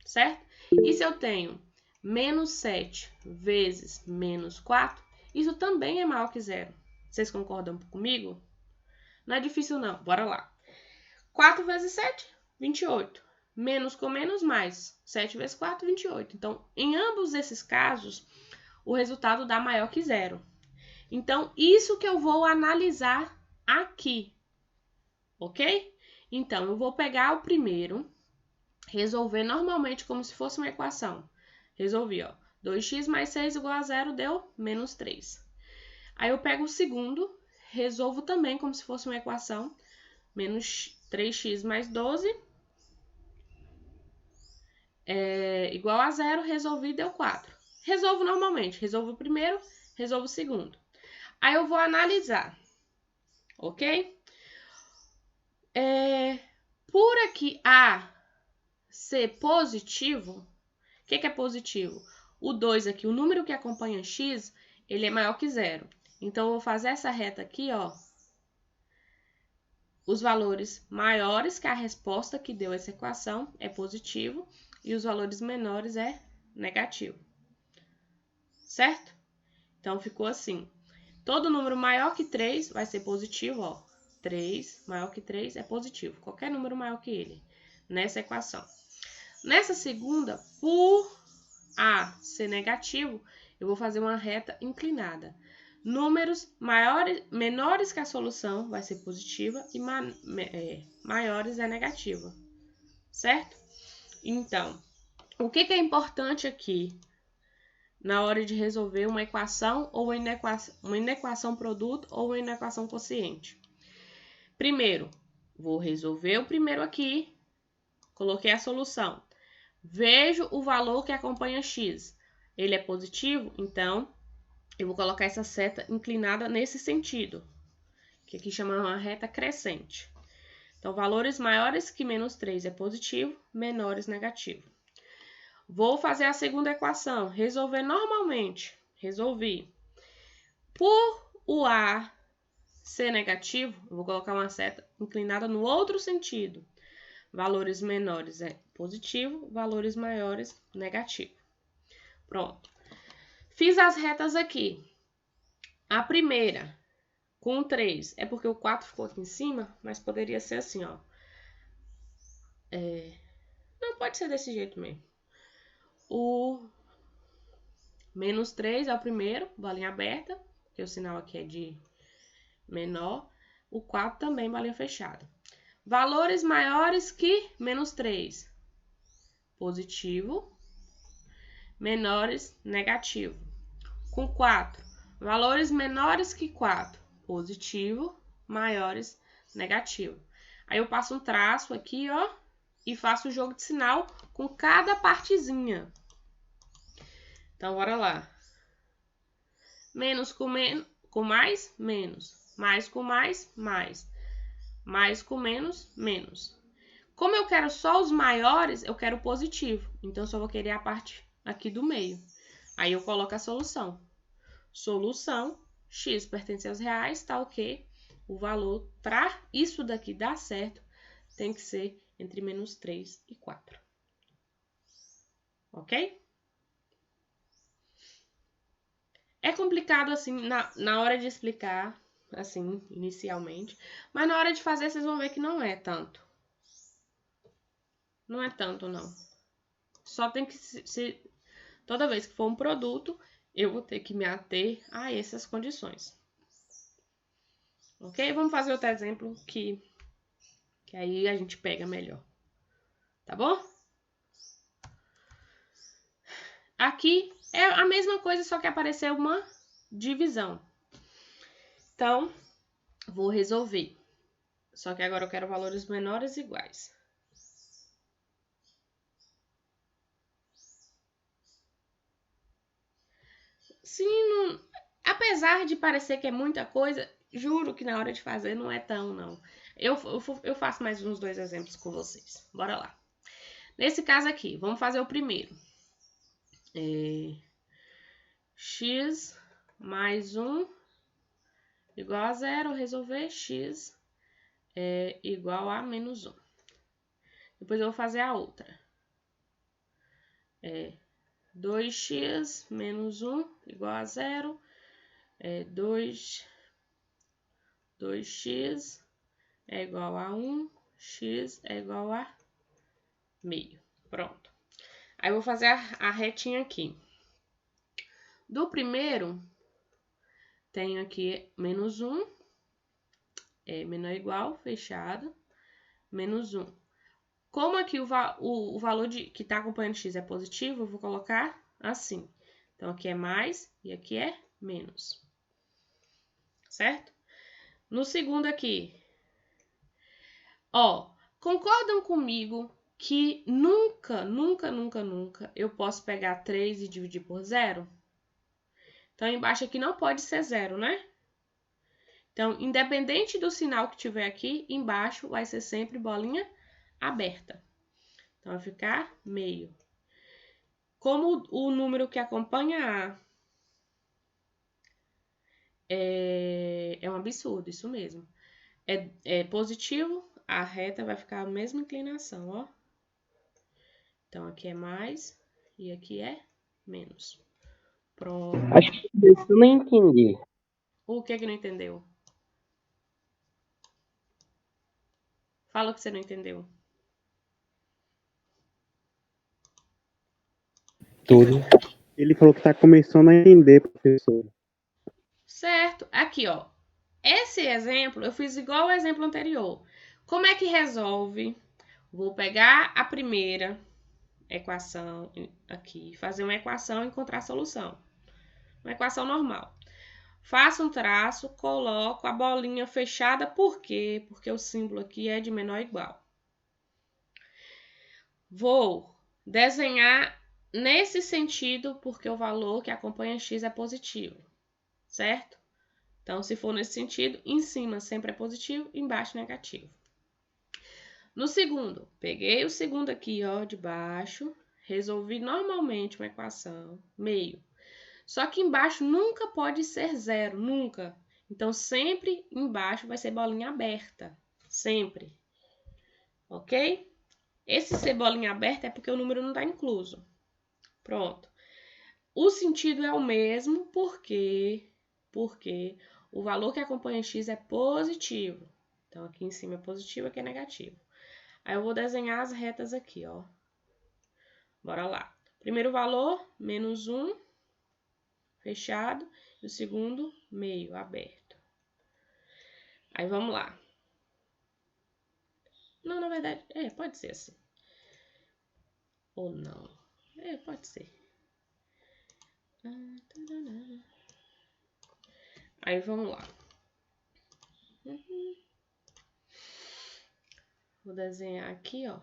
Speaker 1: certo? E se eu tenho menos 7 vezes menos 4, isso também é maior que 0. Vocês concordam comigo? Não é difícil não, bora lá. 4 vezes 7, 28. Menos com menos, mais. 7 vezes 4, 28. Então, em ambos esses casos, o resultado dá maior que 0. Então, isso que eu vou analisar aqui. Ok? Então, eu vou pegar o primeiro, resolver normalmente como se fosse uma equação. Resolvi, ó. 2x mais 6 igual a 0 deu menos 3. Aí eu pego o segundo, resolvo também como se fosse uma equação. Menos 3x mais 12 igual a 0, resolvi, deu 4. Resolvo normalmente, resolvo o primeiro, resolvo o segundo. Aí eu vou analisar, ok? Por aqui A ser positivo, o que é positivo? O 2 aqui, o número que acompanha x, ele é maior que 0. Então, eu vou fazer essa reta aqui, ó. Os valores maiores que a resposta que deu essa equação é positivo e os valores menores é negativo. Certo? Então, ficou assim. Todo número maior que 3 vai ser positivo, ó. 3 maior que 3 é positivo. Qualquer número maior que ele, nessa equação. Nessa segunda, por A ser negativo, eu vou fazer uma reta inclinada. Números menores que a solução vai ser positiva e maiores é negativa. Certo? Então, o que é importante aqui na hora de resolver uma equação ou uma inequação produto ou uma inequação quociente? Primeiro, vou resolver o primeiro aqui, coloquei a solução. Vejo o valor que acompanha x. Ele é positivo, então eu vou colocar essa seta inclinada nesse sentido, que aqui chama uma reta crescente. Então, valores maiores que menos 3 é positivo, menores negativo. Vou fazer a segunda equação, resolver normalmente. Resolvi. Por o A ser negativo, eu vou colocar uma seta inclinada no outro sentido. Valores menores é positivo, valores maiores negativo. Pronto. Fiz as retas aqui. A primeira, com 3, é porque o 4 ficou aqui em cima, mas poderia ser assim, ó. Não, pode ser desse jeito mesmo. O menos 3 é o primeiro, bolinha aberta, porque o sinal aqui é de menor. O 4 também, bolinha fechada. Valores maiores que menos 3, positivo. Menores, negativo. Com 4, valores menores que 4, positivo. Maiores, negativo. Aí eu passo um traço aqui, ó, e faço o jogo de sinal com cada partezinha. Então, bora lá. Menos com mais, menos. Mais com mais, mais. Mais com menos, menos. Como eu quero só os maiores, eu quero positivo. Então, eu só vou querer a parte aqui do meio. Aí, eu coloco a solução. Solução, x pertence aos reais, tá ok? O valor, para isso daqui dar certo, tem que ser entre menos 3 e 4. Ok? É complicado, assim, na hora de explicar, assim, inicialmente. Mas na hora de fazer, vocês vão ver que não é tanto. Não é tanto, não. Só tem que toda vez que for um produto, eu vou ter que me ater a essas condições. Ok? Vamos fazer outro exemplo que aí a gente pega melhor. Tá bom? Aqui é a mesma coisa, só que apareceu uma divisão. Então, vou resolver. Só que agora eu quero valores menores iguais. Sim, apesar de parecer que é muita coisa, juro que na hora de fazer não é tão, não. Eu faço mais uns 2 exemplos com vocês. Bora lá. Nesse caso aqui, vamos fazer o primeiro. X mais 1 igual a 0, resolver x é igual a menos 1. Depois eu vou fazer a outra. 2x menos 1 igual a 0. 2x é igual a 1. X é igual a meio. Pronto. Aí eu vou fazer a retinha aqui. Do primeiro, tenho aqui menos 1. Menor ou igual, fechado. Menos 1. Como aqui o valor que está acompanhando x é positivo, eu vou colocar assim. Então, aqui é mais e aqui é menos. Certo? No segundo aqui. Ó, concordam comigo que nunca eu posso pegar 3 e dividir por 0? Então, embaixo aqui não pode ser 0, né? Então, independente do sinal que tiver aqui, embaixo vai ser sempre bolinha aberta. Então, vai ficar meio. Como o número que acompanha A é um absurdo, isso mesmo. É positivo, a reta vai ficar a mesma inclinação, ó. Então, aqui é mais e aqui é menos. Pronto.
Speaker 6: Acho que eu não entendi.
Speaker 1: O que não entendeu? Fala o que você não entendeu.
Speaker 3: Tudo.
Speaker 6: Ele falou que tá começando a entender, professor.
Speaker 1: Certo. Aqui, ó. Esse exemplo, eu fiz igual ao exemplo anterior. Como é que resolve? Vou pegar a primeira equação aqui, fazer uma equação e encontrar a solução. Uma equação normal. Faço um traço, coloco a bolinha fechada, por quê? Porque o símbolo aqui é de menor ou igual. Vou desenhar nesse sentido, porque o valor que acompanha x é positivo, certo? Então, se for nesse sentido, em cima sempre é positivo, embaixo negativo. No segundo, peguei o segundo aqui, ó, de baixo, resolvi normalmente uma equação, meio. Só que embaixo nunca pode ser zero, nunca. Então, sempre embaixo vai ser bolinha aberta, sempre. Ok? Esse ser bolinha aberta é porque o número não está incluso. Pronto. O sentido é o mesmo, porque o valor que acompanha x é positivo. Então, aqui em cima é positivo, aqui é negativo. Aí, eu vou desenhar as retas aqui, ó. Bora lá. Primeiro valor, menos 1, fechado. E o segundo, meio, aberto. Aí, vamos lá. Não, na verdade, pode ser assim. Ou não. Pode ser. Aí, vamos lá. Vou desenhar aqui, ó.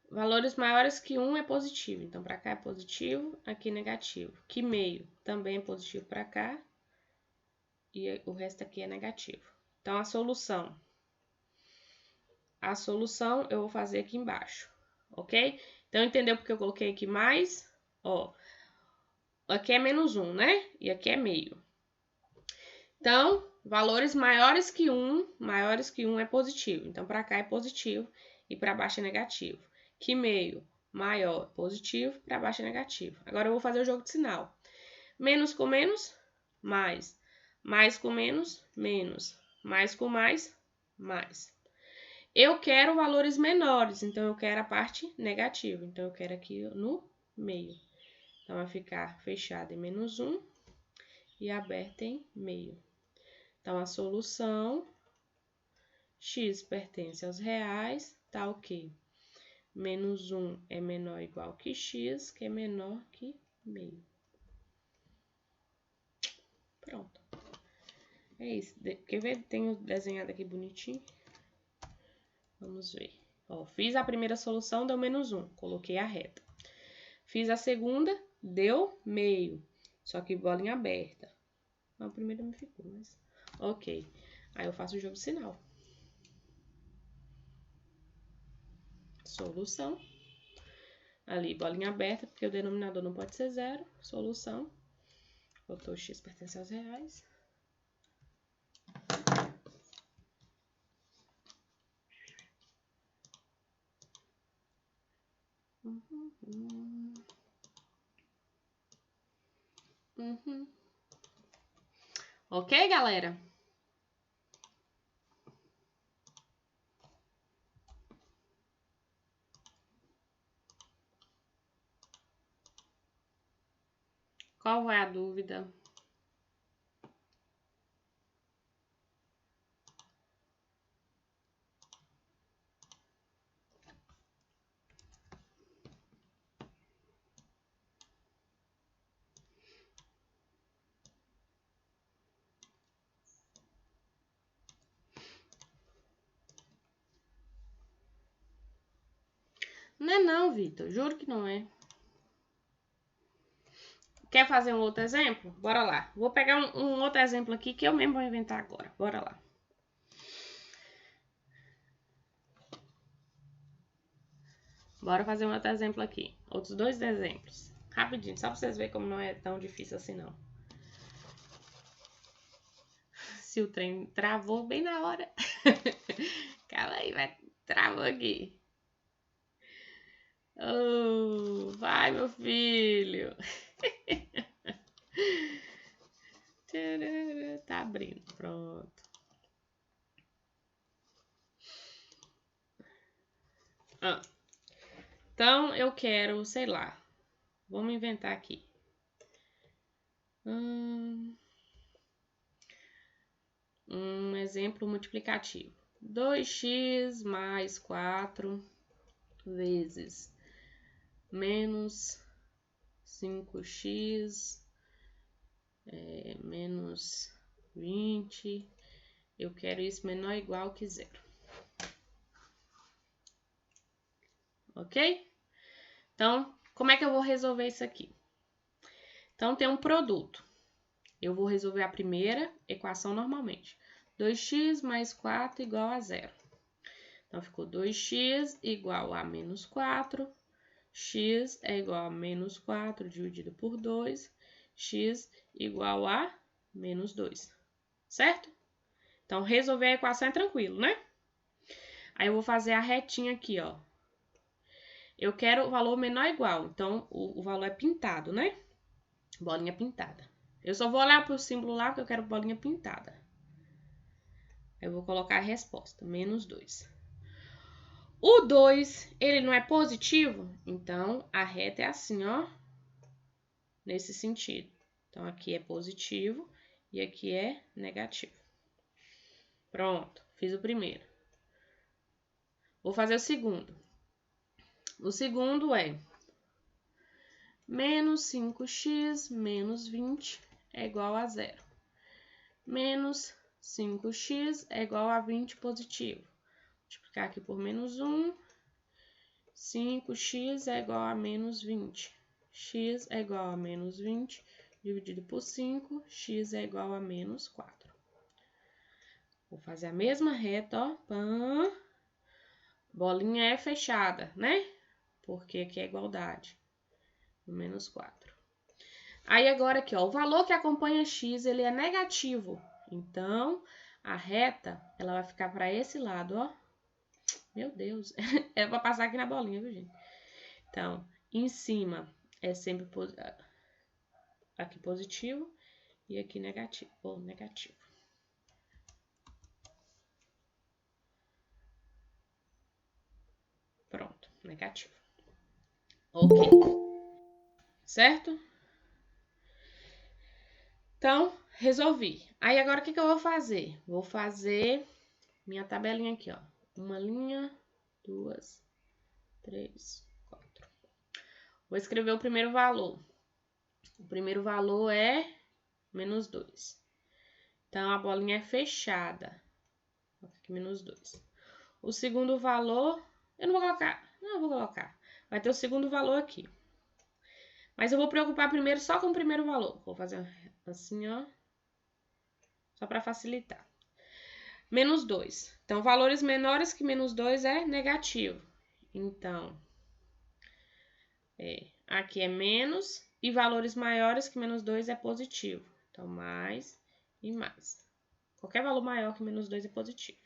Speaker 1: Valores maiores que 1 é positivo. Então, para cá é positivo, aqui é negativo. Que meio também é positivo para cá. E o resto aqui é negativo. Então, a solução. A solução eu vou fazer aqui embaixo, ok? Então, entendeu porque eu coloquei aqui mais? Ó, aqui é menos 1, né? E aqui é meio. Então, valores maiores que 1 é positivo. Então, para cá é positivo e para baixo é negativo. Que meio maior positivo, para baixo é negativo. Agora, eu vou fazer o jogo de sinal. Menos com menos, mais. Mais com menos, menos. Mais com mais, mais. Eu quero valores menores, então eu quero a parte negativa. Então, eu quero aqui no meio. Então, vai ficar fechado em menos 1 e aberto em meio. Então, a solução, x pertence aos reais, tá ok. Menos 1 é menor ou igual que x, que é menor que meio. Pronto. É isso. Quer ver? Tenho desenhado aqui bonitinho. Vamos ver. Ó, fiz a primeira solução, deu menos 1. Coloquei a reta. Fiz a segunda, deu meio. Só que bolinha aberta. A primeira me ficou, mas... Ok. Aí eu faço o jogo sinal. Solução. Ali, bolinha aberta, porque o denominador não pode ser zero. Solução. Botou x pertence aos reais. Ok, galera? Qual é a dúvida? Não é não, Vitor. Juro que não é. Quer fazer um outro exemplo? Bora lá. Vou pegar um outro exemplo aqui que eu mesmo vou inventar agora. Bora lá. Bora fazer um outro exemplo aqui. Outros 2 exemplos. Rapidinho, só pra vocês verem como não é tão difícil assim, não. Se o trem travou bem na hora. Calma aí, vai. Travou aqui. Oh, vai, meu filho. Tá abrindo. Pronto. Então, eu quero, sei lá. Vamos inventar aqui. Um exemplo multiplicativo. 2x mais 4 vezes menos 5x menos 20. Eu quero isso menor ou igual que 0. Ok? Então, como é que eu vou resolver isso aqui? Então, tem um produto. Eu vou resolver a primeira equação normalmente. 2x mais 4 igual a 0. Então, ficou 2x igual a menos 4. X é igual a menos 4 dividido por 2. X igual a menos 2. Certo? Então, resolver a equação é tranquilo, né? Aí, eu vou fazer a retinha aqui, ó. Eu quero o valor menor ou igual. Então, o valor é pintado, né? Bolinha pintada. Eu só vou olhar para o símbolo lá porque eu quero bolinha pintada. Eu vou colocar a resposta, menos 2. O 2, ele não é positivo? Então, a reta é assim, ó. Nesse sentido. Então, aqui é positivo e aqui é negativo. Pronto, fiz o primeiro. Vou fazer o segundo. O segundo é menos 5x menos 20 é igual a 0. Menos 5x é igual a 20 positivo. Multiplicar aqui por menos 1. 5x é igual a menos 20. X é igual a menos 20 dividido por 5. X é igual a menos 4. Vou fazer a mesma reta, ó. Pã. Bolinha é fechada, né? Porque aqui é igualdade. Menos 4. Aí agora aqui, ó, o valor que acompanha x, ele é negativo. Então, a reta, ela vai ficar para esse lado, ó. Meu Deus, é para passar aqui na bolinha, viu, gente? Então, em cima é sempre aqui positivo e aqui negativo, ou negativo. Pronto, negativo. Ok. Certo? Então, resolvi. Aí, agora, o que eu vou fazer? Vou fazer minha tabelinha aqui, ó. Uma linha, 2, 3, 4. Vou escrever o primeiro valor. O primeiro valor é menos 2. Então, a bolinha é fechada. Aqui, menos 2. O segundo valor, eu não vou colocar. Não, eu vou colocar. Vai ter o segundo valor aqui. Mas eu vou preocupar primeiro só com o primeiro valor. Vou fazer assim, ó. Só para facilitar. Menos 2. Então, valores menores que menos 2 é negativo. Então, aqui é menos. E valores maiores que menos 2 é positivo. Então, mais e mais. Qualquer valor maior que menos 2 é positivo.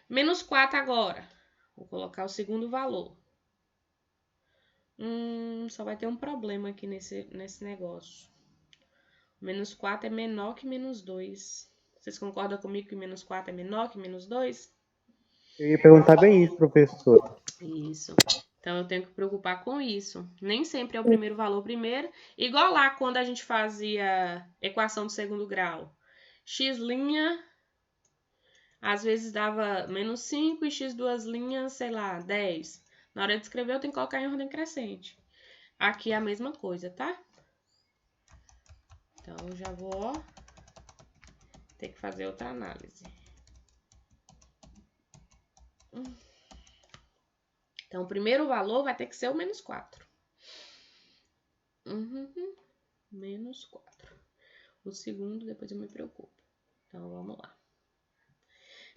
Speaker 1: Menos 4 agora. Vou colocar o segundo valor. Só vai ter um problema aqui nesse negócio. Menos 4 é menor que menos 2. Vocês concordam comigo que menos 4 é menor que menos 2?
Speaker 6: Eu ia perguntar bem isso, professor.
Speaker 1: Isso. Então, eu tenho que preocupar com isso. Nem sempre é o primeiro valor primeiro. Igual lá quando a gente fazia equação de segundo grau. X', às vezes dava menos 5 e x duas linhas, sei lá, 10. Na hora de escrever, eu tenho que colocar em ordem crescente. Aqui é a mesma coisa, tá? Então, eu já vou, ó, ter que fazer outra análise. Então, o primeiro valor vai ter que ser o menos 4. menos 4. O segundo, depois eu me preocupo. Então, vamos lá.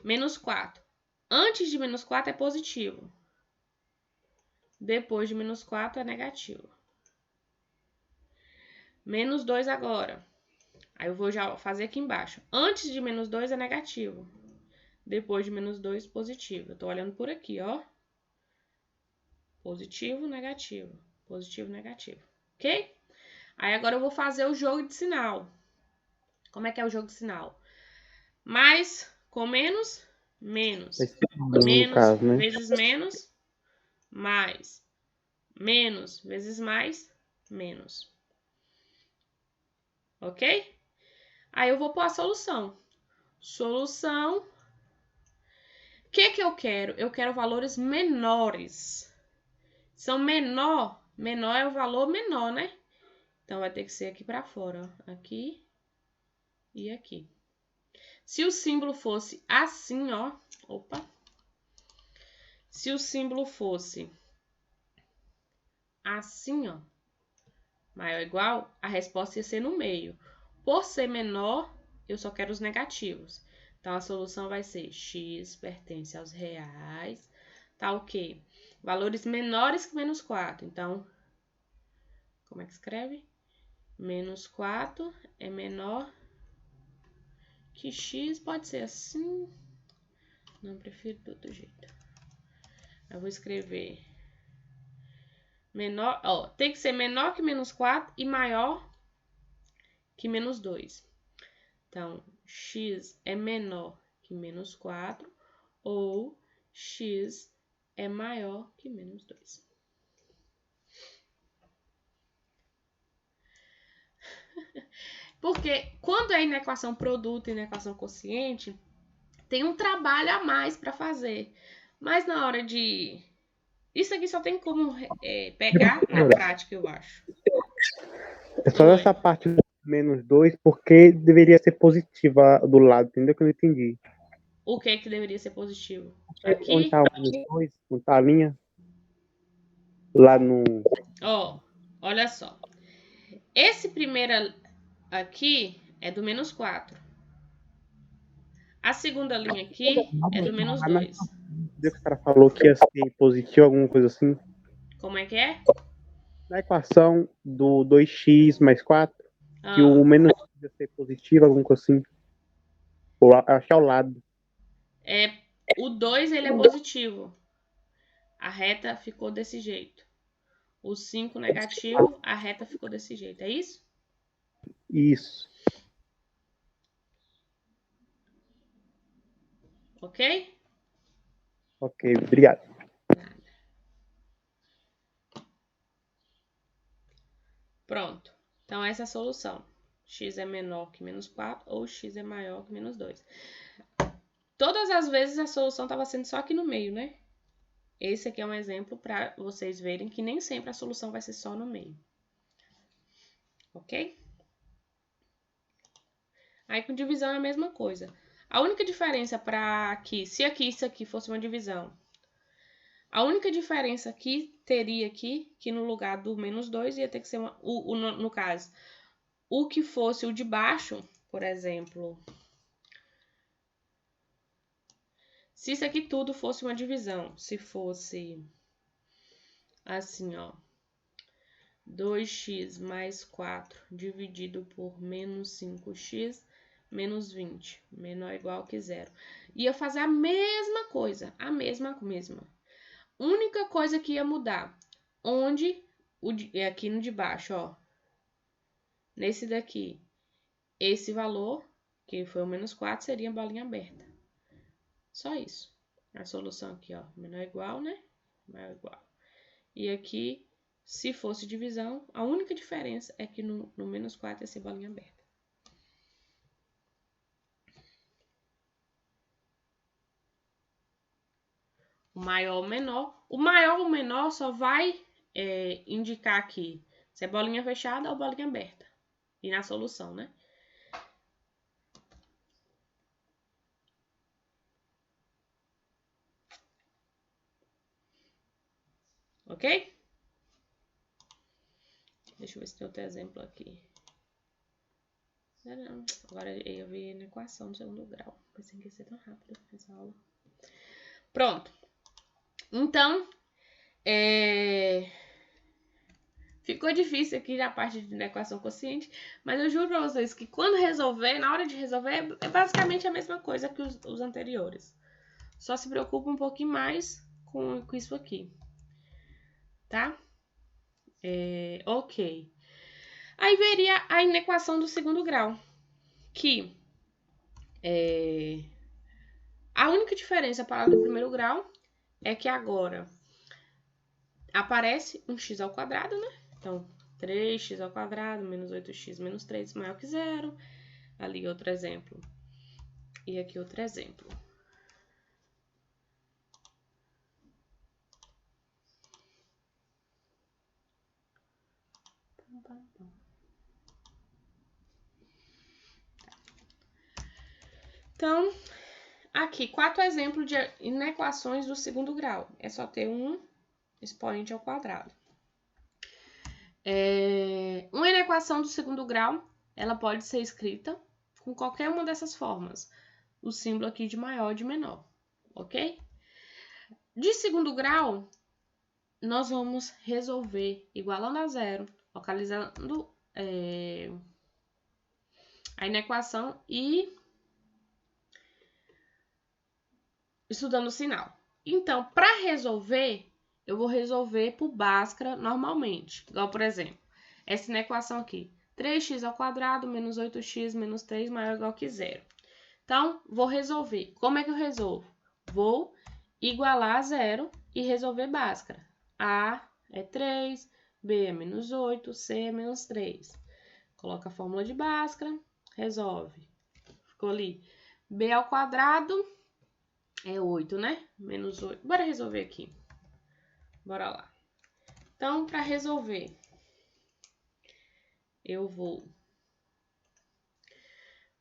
Speaker 1: Menos 4. Antes de menos 4 é positivo. Depois de menos 4 é negativo. Menos 2 agora. Aí eu vou já fazer aqui embaixo. Antes de menos 2 é negativo. Depois de menos 2, positivo. Eu tô olhando por aqui, ó. Positivo, negativo. Positivo, negativo. Ok? Aí agora eu vou fazer o jogo de sinal. Como é que é o jogo de sinal? Mais com menos, menos.
Speaker 6: Esse no
Speaker 1: Menos
Speaker 6: caso, né?
Speaker 1: vezes menos, mais. Menos vezes mais, menos. Ok? Aí eu vou pôr a solução. Solução. O que eu quero? Eu quero valores menores. São menor. Menor é o valor menor, né? Então, vai ter que ser aqui para fora, ó. Aqui e aqui. Se o símbolo fosse assim, ó. Opa. Se o símbolo fosse assim, ó. Maior ou igual, a resposta ia ser no meio. Por ser menor, eu só quero os negativos. Então, a solução vai ser x pertence aos reais. Tá o quê? Valores menores que menos 4. Então, como é que escreve? Menos 4 é menor que x. Pode ser assim. Não, prefiro do outro jeito. Eu vou escrever menor. Ó, tem que ser menor que menos 4 e maior que menos 2. Então, x é menor que menos 4 ou x é maior que menos 2. Porque quando é na equação produto e na equação quociente, tem um trabalho a mais para fazer. Mas na hora de... Isso aqui só tem como pegar na prática, eu acho.
Speaker 6: É só essa parte do menos 2, porque deveria ser positiva do lado, entendeu? Que eu não entendi.
Speaker 1: O que que deveria ser positivo?
Speaker 6: Onde
Speaker 1: Aqui,
Speaker 6: tá o menos 2? Onde tá a linha? Lá no.
Speaker 1: ó, olha só. Esse primeiro aqui é do menos 4. A segunda linha aqui é do menos 2.
Speaker 6: O cara falou que ia ser positivo, alguma coisa assim.
Speaker 1: Como é que é?
Speaker 6: Na equação do 2x mais 4, que
Speaker 1: Ah,
Speaker 6: o menos ia ser positivo, alguma coisa assim. Ou acho que é ao lado.
Speaker 1: o 2 ele é positivo. A reta ficou desse jeito. O 5 negativo, a reta ficou desse jeito. É isso?
Speaker 6: Isso.
Speaker 1: Ok?
Speaker 6: Ok, obrigado.
Speaker 1: Pronto. Então, essa é a solução. X é menor que menos 4 ou x é maior que menos 2. Todas as vezes a solução estava sendo só aqui no meio, né? Esse aqui é um exemplo para vocês verem que nem sempre a solução vai ser só no meio. Ok? Aí com divisão é a mesma coisa. A única diferença para aqui, se aqui isso aqui fosse uma divisão, a única diferença que teria aqui, que no lugar do menos 2 ia ter que ser, no caso, o que fosse o de baixo, por exemplo, se isso aqui tudo fosse uma divisão, se fosse assim, ó, 2x mais 4 dividido por menos 5x menos 20, menor ou igual que zero. Ia fazer a mesma coisa, a mesma. Única coisa que ia mudar, onde, aqui no de baixo, ó, nesse daqui, esse valor, que foi o menos 4, seria a bolinha aberta. Só isso. A solução aqui, ó, menor ou igual, né? Maior ou igual. E aqui, se fosse divisão, a única diferença é que no menos 4 ia ser bolinha aberta. O maior ou menor. O maior ou menor só vai indicar aqui se é bolinha fechada ou bolinha aberta. E na solução, né? Ok? Deixa eu ver se tem outro exemplo aqui. Agora eu vi na equação do segundo grau. Pensei que ia ser tão rápido essa aula. Pronto. Então, ficou difícil aqui a parte da equação quociente, mas eu juro pra vocês que quando resolver, na hora de resolver, é basicamente a mesma coisa que os anteriores. Só se preocupa um pouquinho mais com isso aqui. Tá? Ok. Aí veria a inequação do segundo grau, que a única diferença para a do primeiro grau é que agora aparece um x ao quadrado, né? Então, 3x ao quadrado menos 8x menos 3 maior que zero. Ali outro exemplo. E aqui outro exemplo. Então, aqui, 4 exemplos de inequações do segundo grau. É só ter um expoente ao quadrado. Uma inequação do segundo grau, ela pode ser escrita com qualquer uma dessas formas. O símbolo aqui de maior e de menor, ok? De segundo grau, nós vamos resolver igualando a zero, localizando a inequação e estudando o sinal. Então, para resolver, eu vou resolver por Bhaskara normalmente. Igual, por exemplo, essa inequação aqui. 3x ao quadrado menos 8x menos 3 maior ou igual que zero. Então, vou resolver. Como é que eu resolvo? Vou igualar a zero e resolver Bhaskara. A é 3, B é menos 8, C é menos 3. Coloca a fórmula de Bhaskara, resolve. Ficou ali. B ao quadrado é 8, né? Menos 8. Bora resolver aqui. Bora lá. Então, para resolver, eu vou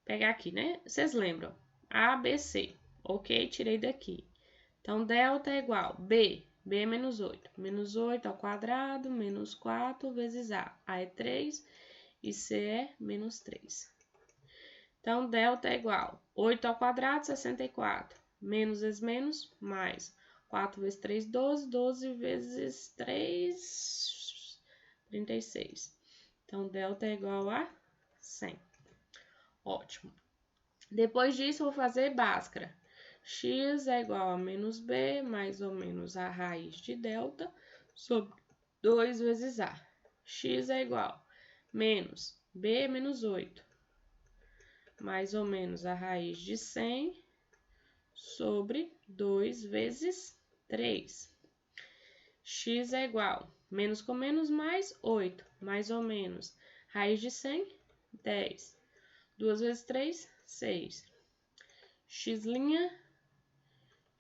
Speaker 1: pegar aqui, né? Vocês lembram? A, B, C. Ok? Tirei daqui. Então, delta é igual B. B é menos 8. Menos 8 ao quadrado, menos 4 vezes A. A é 3 e C é menos 3. Então, delta é igual 8 ao quadrado, 64. Menos vezes menos, mais. 4 vezes 3, 12. 12 vezes 3, 36. Então, delta é igual a 100. Ótimo. Depois disso, eu vou fazer Bhaskara. X é igual a menos B, mais ou menos a raiz de delta, sobre 2 vezes A. X é igual menos B menos 8, mais ou menos a raiz de 100, sobre 2 vezes 3. X é igual, menos com menos, mais 8, mais ou menos, raiz de 100, 10. 2 vezes 3, 6. X',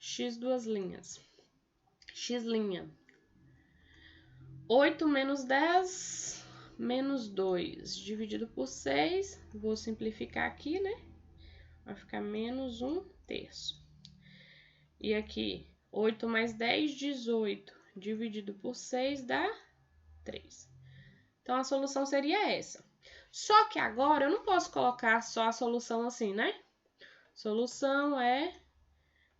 Speaker 1: X duas linhas. X'. 8 menos 10, menos 2, dividido por 6. Vou simplificar aqui, né? Vai ficar menos 1/3. E aqui, 8 mais 10, 18. Dividido por 6 dá 3. Então, a solução seria essa. Só que agora eu não posso colocar só a solução assim, né? Solução é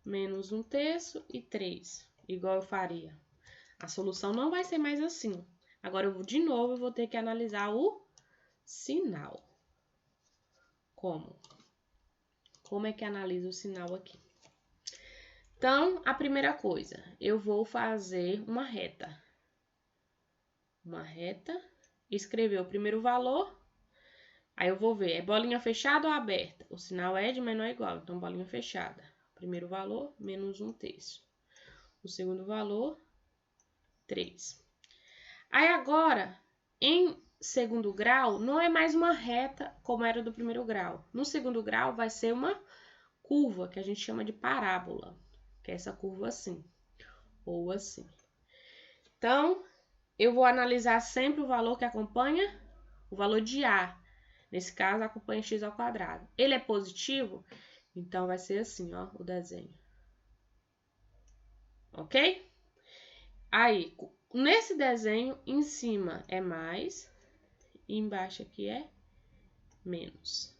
Speaker 1: menos 1/3 e 3, igual eu faria. A solução não vai ser mais assim. Agora, de novo, eu vou ter que analisar o sinal. Como? Como é que analisa o sinal aqui? Então, a primeira coisa, eu vou fazer uma reta. Uma reta, escrever o primeiro valor, aí eu vou ver, é bolinha fechada ou aberta? O sinal é de menor ou igual, então bolinha fechada. Primeiro valor, menos 1/3. O segundo valor, 3. Aí agora, em segundo grau, não é mais uma reta como era do primeiro grau. No segundo grau vai ser uma curva, que a gente chama de parábola, que é essa curva assim, ou assim. Então, eu vou analisar sempre o valor que acompanha o valor de A. Nesse caso, acompanha x ao quadrado. Ele é positivo, então vai ser assim, ó, o desenho. Ok? Aí, nesse desenho, em cima é mais e embaixo aqui é menos.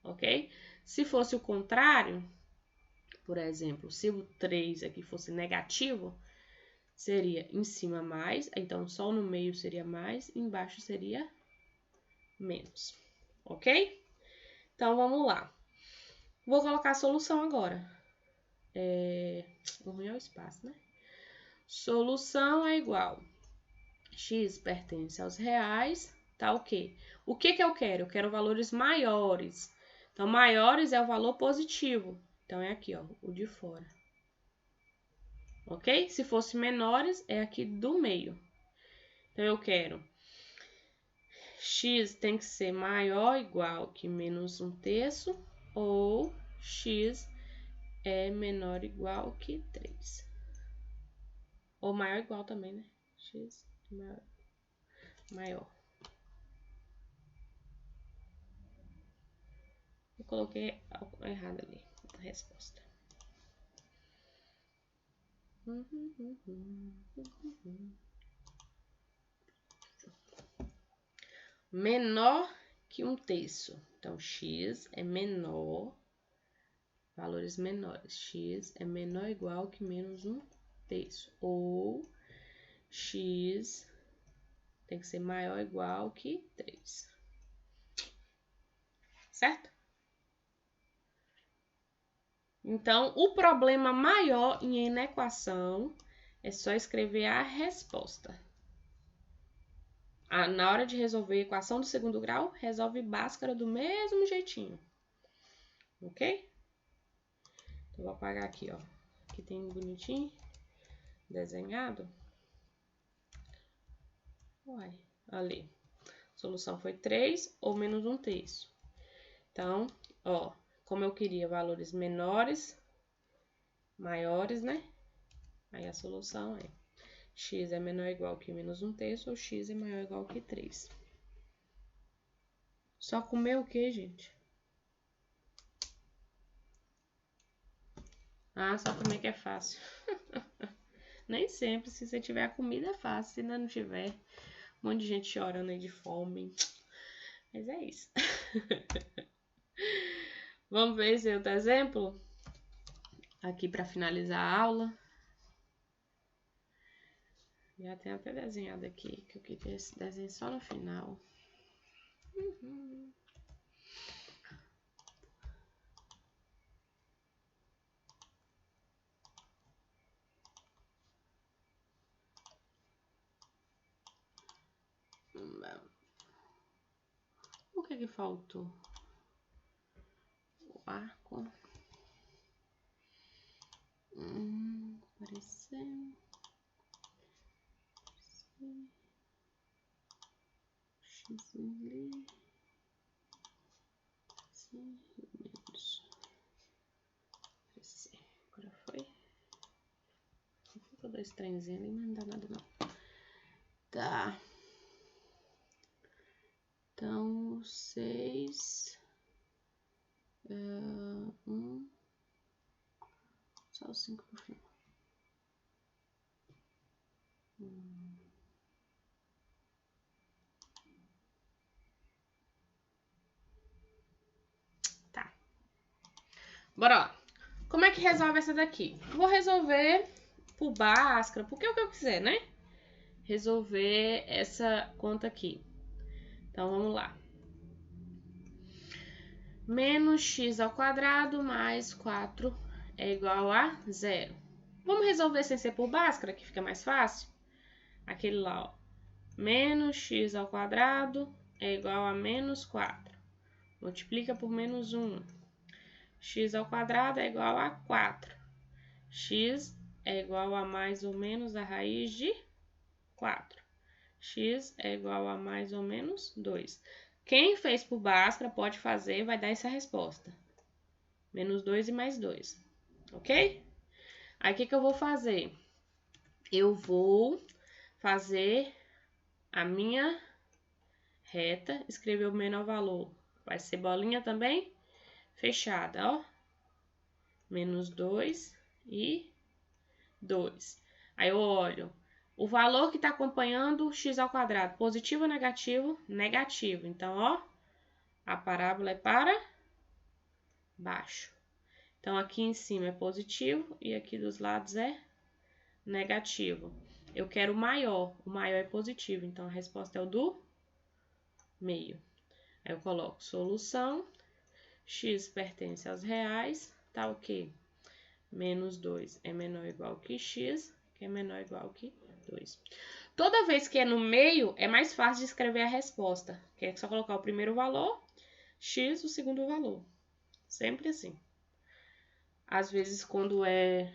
Speaker 1: ok? Se fosse o contrário, por exemplo, se o 3 aqui fosse negativo, seria em cima mais, então só no meio seria mais, embaixo seria menos, ok? Então, vamos lá. Vou colocar a solução agora. O ruim é o espaço, né? Solução é igual. X pertence aos reais, tá ok. O que que eu quero? Eu quero valores maiores. Então, maiores é o valor positivo. Então, é aqui, ó, o de fora. Ok? Se fosse menores, é aqui do meio. Então, eu quero x tem que ser maior ou igual que menos 1/3 ou x é menor ou igual que 3. Ou maior ou igual também, né? X maior. Eu coloquei errado ali a resposta. Menor que 1/3. Então, x é menor, valores menores. X é menor ou igual que menos 1/3. Ou x tem que ser maior ou igual que 3. Certo? Então, o problema maior em inequação é só escrever a resposta. Na hora de resolver a equação do segundo grau, resolve Bhaskara do mesmo jeitinho. Ok? Então, vou apagar aqui, ó. Aqui tem bonitinho, desenhado. Uai, ali. A solução foi 3 ou menos 1/3. Então, ó, como eu queria valores menores, maiores, né? Aí a solução é x é menor ou igual que menos 1/3 ou x é maior ou igual que 3. Só comer o quê, gente? Ah, só comer que é fácil. Nem sempre, se você tiver a comida é fácil, se ainda não tiver, um monte de gente chorando aí de fome. Mas é isso. Vamos ver esse outro exemplo? Aqui para finalizar a aula. Já tem até desenhado aqui, que eu queria esse desenho só no final. O que faltou? O arco. Apareceu. X ali. Sim, menos. Agora foi. Faltou 2 trenzinhos ali, mas não dá nada não. Tá. Então, 6. 1. Só o 5 no final. Tá. Bora lá. Como é que resolve essa daqui? Vou resolver por Bhaskara, porque é o que eu quiser, né? Resolver essa conta aqui. Então, vamos lá. Menos x ao quadrado mais 4 é igual a 0. Vamos resolver sem ser por Bhaskara, que fica mais fácil? Aquele lá, ó. Menos x ao quadrado é igual a menos 4. Multiplica por menos 1. X ao quadrado é igual a 4. X é igual a mais ou menos a raiz de 4. X é igual a mais ou menos 2. Quem fez por Bhaskara pode fazer, vai dar essa resposta. Menos 2 e mais 2. Ok? Aí, o que eu vou fazer? Eu vou fazer a minha reta, escrever o menor valor. Vai ser bolinha também fechada, ó. Menos 2 e 2. Aí, eu olho. O valor que está acompanhando x ao quadrado, positivo ou negativo? Negativo. Então, ó, a parábola é para baixo. Então, aqui em cima é positivo e aqui dos lados é negativo. Eu quero o maior é positivo, então a resposta é o do meio. Aí eu coloco solução, x pertence aos reais, tá o quê? Menos 2 é menor ou igual que x, que é menor ou igual que 2. Toda vez que é no meio, é mais fácil de escrever a resposta, que é só colocar o primeiro valor, x, o segundo valor. Sempre assim. Às vezes, quando é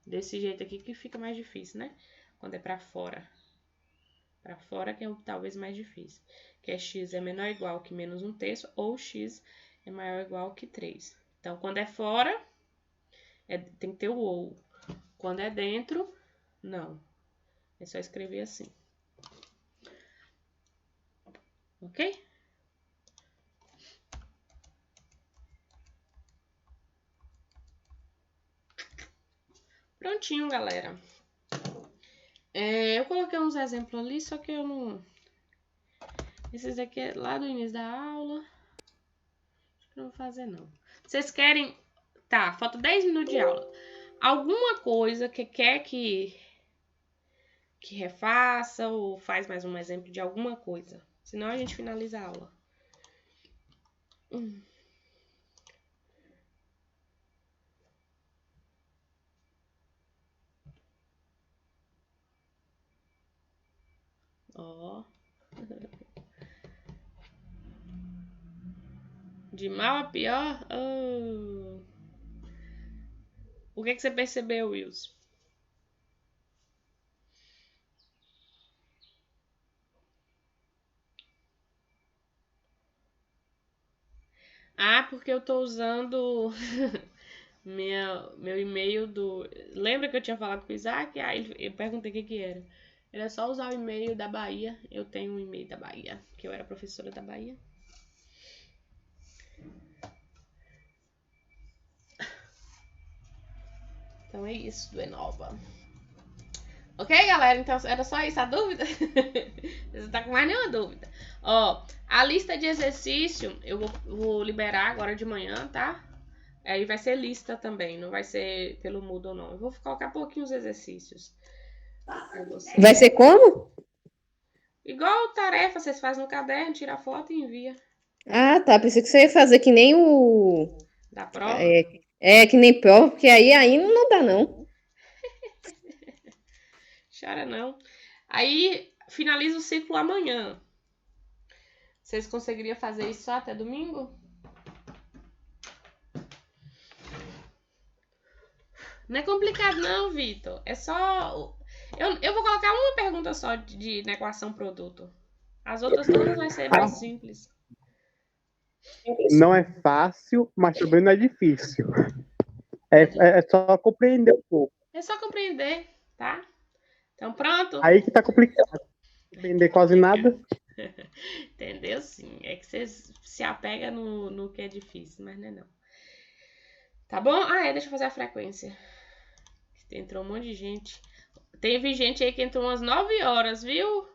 Speaker 1: desse jeito aqui, que fica mais difícil, né? Quando é pra fora. Pra fora que é talvez mais difícil. Que é x é menor ou igual que menos 1/3, ou x é maior ou igual que 3. Então, quando é fora, tem que ter o ou. Quando é dentro, não. É só escrever assim. Ok? Prontinho, galera. Eu coloquei uns exemplos ali, só que eu não... Esses aqui é lá do início da aula. Acho que não vou fazer, não. Vocês querem... Tá, falta 10 minutos de aula. Alguma coisa que quer que refaça ou faz mais um exemplo de alguma coisa. Senão a gente finaliza a aula. Ó. De mal a pior? Oh. O que você percebeu, Wilson? Ah, porque eu tô usando meu e-mail do... Lembra que eu tinha falado com o Isaac? Eu perguntei o que era. Era só usar o e-mail da Bahia. Eu tenho um e-mail da Bahia, que eu era professora da Bahia. Então é isso, do Enova. Ok, galera? Então era só isso a dúvida? Você tá com mais nenhuma dúvida? Ó, a lista de exercício eu vou liberar agora de manhã, tá? Aí vai ser lista também, não vai ser pelo Moodle, não. Eu vou colocar pouquinhos exercícios pra vocês.
Speaker 7: Vai ser como?
Speaker 1: Igual tarefa, vocês fazem no caderno, tira a foto e envia.
Speaker 7: Ah, tá. Pensei que você ia fazer que nem o.
Speaker 1: Da prova.
Speaker 7: Que nem prova, porque aí não dá, não.
Speaker 1: Chora não. Aí finaliza o ciclo amanhã. Vocês conseguiriam fazer isso só até domingo? Não é complicado não, Vitor. É só... Eu vou colocar uma pergunta só de equação produto. As outras todas vai ser mais simples.
Speaker 6: Não é fácil, mas também não é difícil. É só compreender um pouco.
Speaker 1: É só compreender, tá? Então pronto?
Speaker 6: Aí que tá complicado. Compreender quase nada.
Speaker 1: Entendeu? Sim. É que você se apega no que é difícil, mas não é não. Tá bom? Deixa eu fazer a frequência. Entrou um monte de gente. Teve gente aí que entrou umas 9 horas, viu?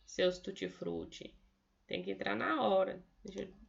Speaker 1: Seus tutti-frutti. Tem que entrar na hora. Deixa eu